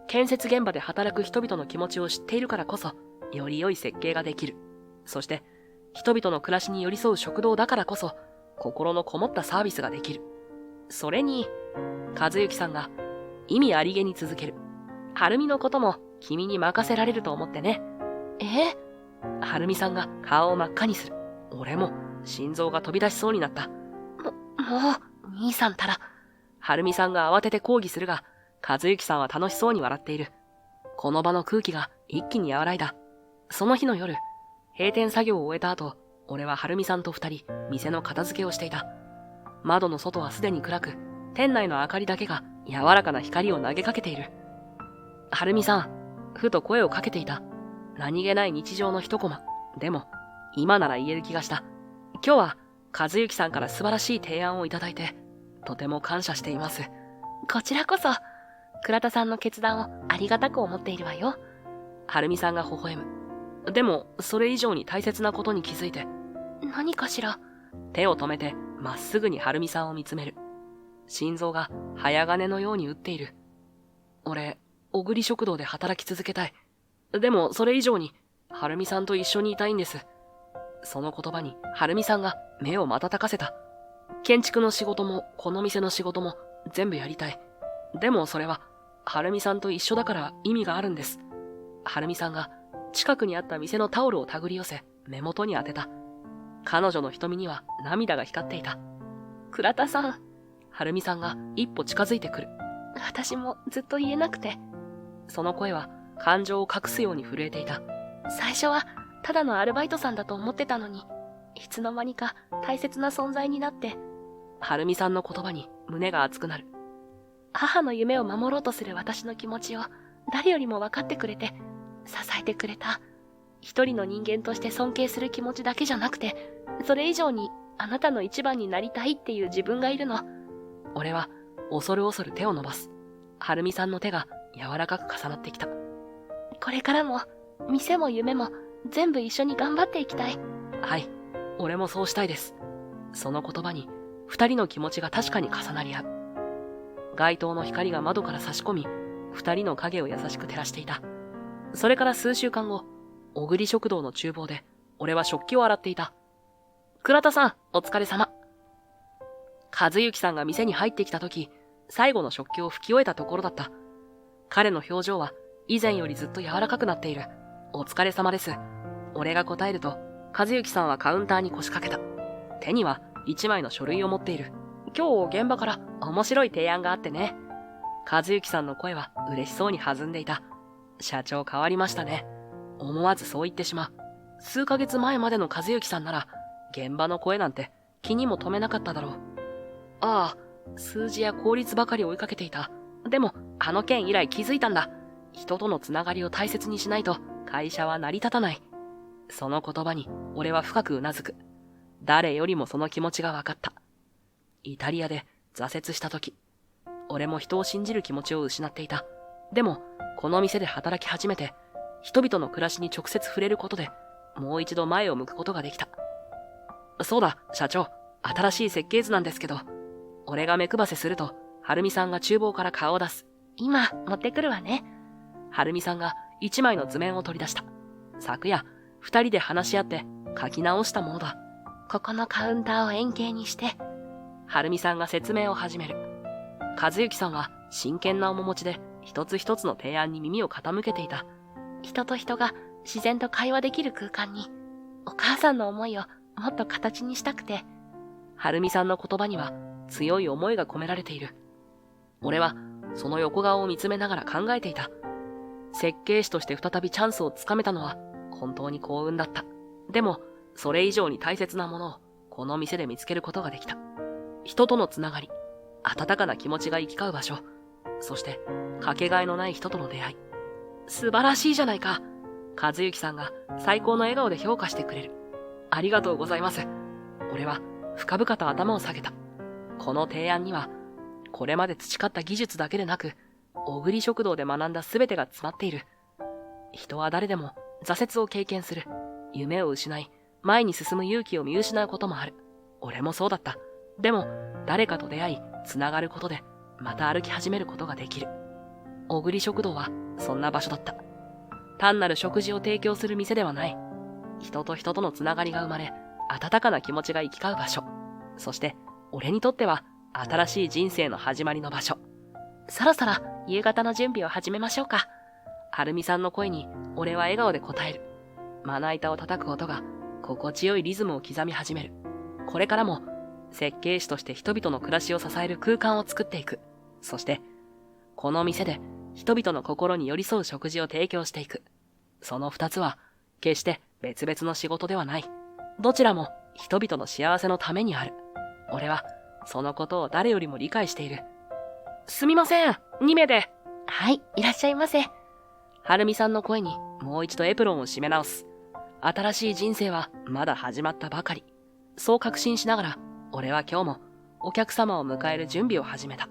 建設現場で働く人々の気持ちを知っているからこそ、より良い設計ができる。そして、人々の暮らしに寄り添う食堂だからこそ、心のこもったサービスができる。それに、和幸さんが意味ありげに続ける。はるみのことも君に任せられると思ってね。はるみさんが顔を真っ赤にする。俺も心臓が飛び出しそうになった。もう、兄さんたら。はるみさんが慌てて抗議するが、和幸さんは楽しそうに笑っている。この場の空気が一気に和らいだ。その日の夜、閉店作業を終えた後、俺ははるみさんと二人、店の片付けをしていた。窓の外はすでに暗く、店内の明かりだけが柔らかな光を投げかけている。はるみさん、ふと声をかけていた。何気ない日常の一コマ。でも、今なら言える気がした。今日は、和幸さんから素晴らしい提案をいただいて、とても感謝しています。こちらこそ、倉田さんの決断をありがたく思っているわよ。はるみさんが微笑む。でも、それ以上に大切なことに気づいて、何かしら。手を止めて、まっすぐにはるみさんを見つめる。心臓が早金のように打っている。俺、小栗食堂で働き続けたい。でも、それ以上に、はるみさんと一緒にいたいんです。その言葉に、はるみさんが目を瞬かせた。建築の仕事も、この店の仕事も、全部やりたい。でもそれは、はるみさんと一緒だから意味があるんです。はるみさんが、近くにあった店のタオルを手繰り寄せ、目元に当てた。彼女の瞳には涙が光っていた。倉田さん。はるみさんが一歩近づいてくる。私もずっと言えなくて。その声は感情を隠すように震えていた。最初はただのアルバイトさんだと思ってたのに、いつの間にか大切な存在になって。はるみさんの言葉に胸が熱くなる。母の夢を守ろうとする私の気持ちを誰よりも分かってくれて、支えてくれた。一人の人間として尊敬する気持ちだけじゃなくて、それ以上にあなたの一番になりたいっていう自分がいるの。俺は恐る恐る手を伸ばす。はるみさんの手が柔らかく重なってきた。これからも、店も夢も全部一緒に頑張っていきたい。はい、俺もそうしたいです。その言葉に二人の気持ちが確かに重なり合う。街灯の光が窓から差し込み、二人の影を優しく照らしていた。それから数週間後、小栗食堂の厨房で、俺は食器を洗っていた。倉田さん、お疲れ様。和幸さんが店に入ってきたとき、最後の食器を拭き終えたところだった。彼の表情は以前よりずっと柔らかくなっている。お疲れ様です。俺が答えると、和幸さんはカウンターに腰掛けた。手には一枚の書類を持っている。今日現場から面白い提案があってね。和幸さんの声は嬉しそうに弾んでいた。社長変わりましたね。思わずそう言ってしまう。数ヶ月前までの和幸さんなら、現場の声なんて気にも留めなかっただろう。ああ、数字や効率ばかり追いかけていた。でも、あの件以来気づいたんだ。人とのつながりを大切にしないと会社は成り立たない。その言葉に俺は深くうなずく。誰よりもその気持ちが分かった。イタリアで挫折した時、俺も人を信じる気持ちを失っていた。でも、この店で働き始めて、人々の暮らしに直接触れることで、もう一度前を向くことができた。そうだ、社長、新しい設計図なんですけど、俺が目配せすると、はるみさんが厨房から顔を出す。今、持ってくるわね。はるみさんが一枚の図面を取り出した。昨夜、二人で話し合って書き直したものだ。ここのカウンターを円形にして。はるみさんが説明を始める。和幸さんは真剣な面持ちで一つ一つの提案に耳を傾けていた。人と人が自然と会話できる空間に、お母さんの思いをもっと形にしたくて。はるみさんの言葉には強い思いが込められている。俺はその横顔を見つめながら考えていた。設計士として再びチャンスをつかめたのは本当に幸運だった。でも、それ以上に大切なものをこの店で見つけることができた。人とのつながり、温かな気持ちが行き交う場所、そしてかけがえのない人との出会い。素晴らしいじゃないか。和幸さんが最高の笑顔で評価してくれる。ありがとうございます。俺は深々と頭を下げた。この提案には、これまで培った技術だけでなく、小栗食堂で学んだ全てが詰まっている。人は誰でも挫折を経験する。夢を失い、前に進む勇気を見失うこともある。俺もそうだった。でも、誰かと出会い、つながることで、また歩き始めることができる。小栗食堂は、そんな場所だった。単なる食事を提供する店ではない。人と人とのつながりが生まれ、温かな気持ちが行き交う場所。そして、俺にとっては、新しい人生の始まりの場所。そろそろ、夕方の準備を始めましょうか。はるみさんの声に、俺は笑顔で答える。まな板を叩く音が、心地よいリズムを刻み始める。これからも、設計士として人々の暮らしを支える空間を作っていく。そして、この店で人々の心に寄り添う食事を提供していく。その二つは、決して別々の仕事ではない。どちらも人々の幸せのためにある。俺はそのことを誰よりも理解している。すみません、2名で。はい、いらっしゃいませ。はるみさんの声にもう一度エプロンを締め直す。新しい人生はまだ始まったばかり。そう確信しながら、俺は今日もお客様を迎える準備を始めた。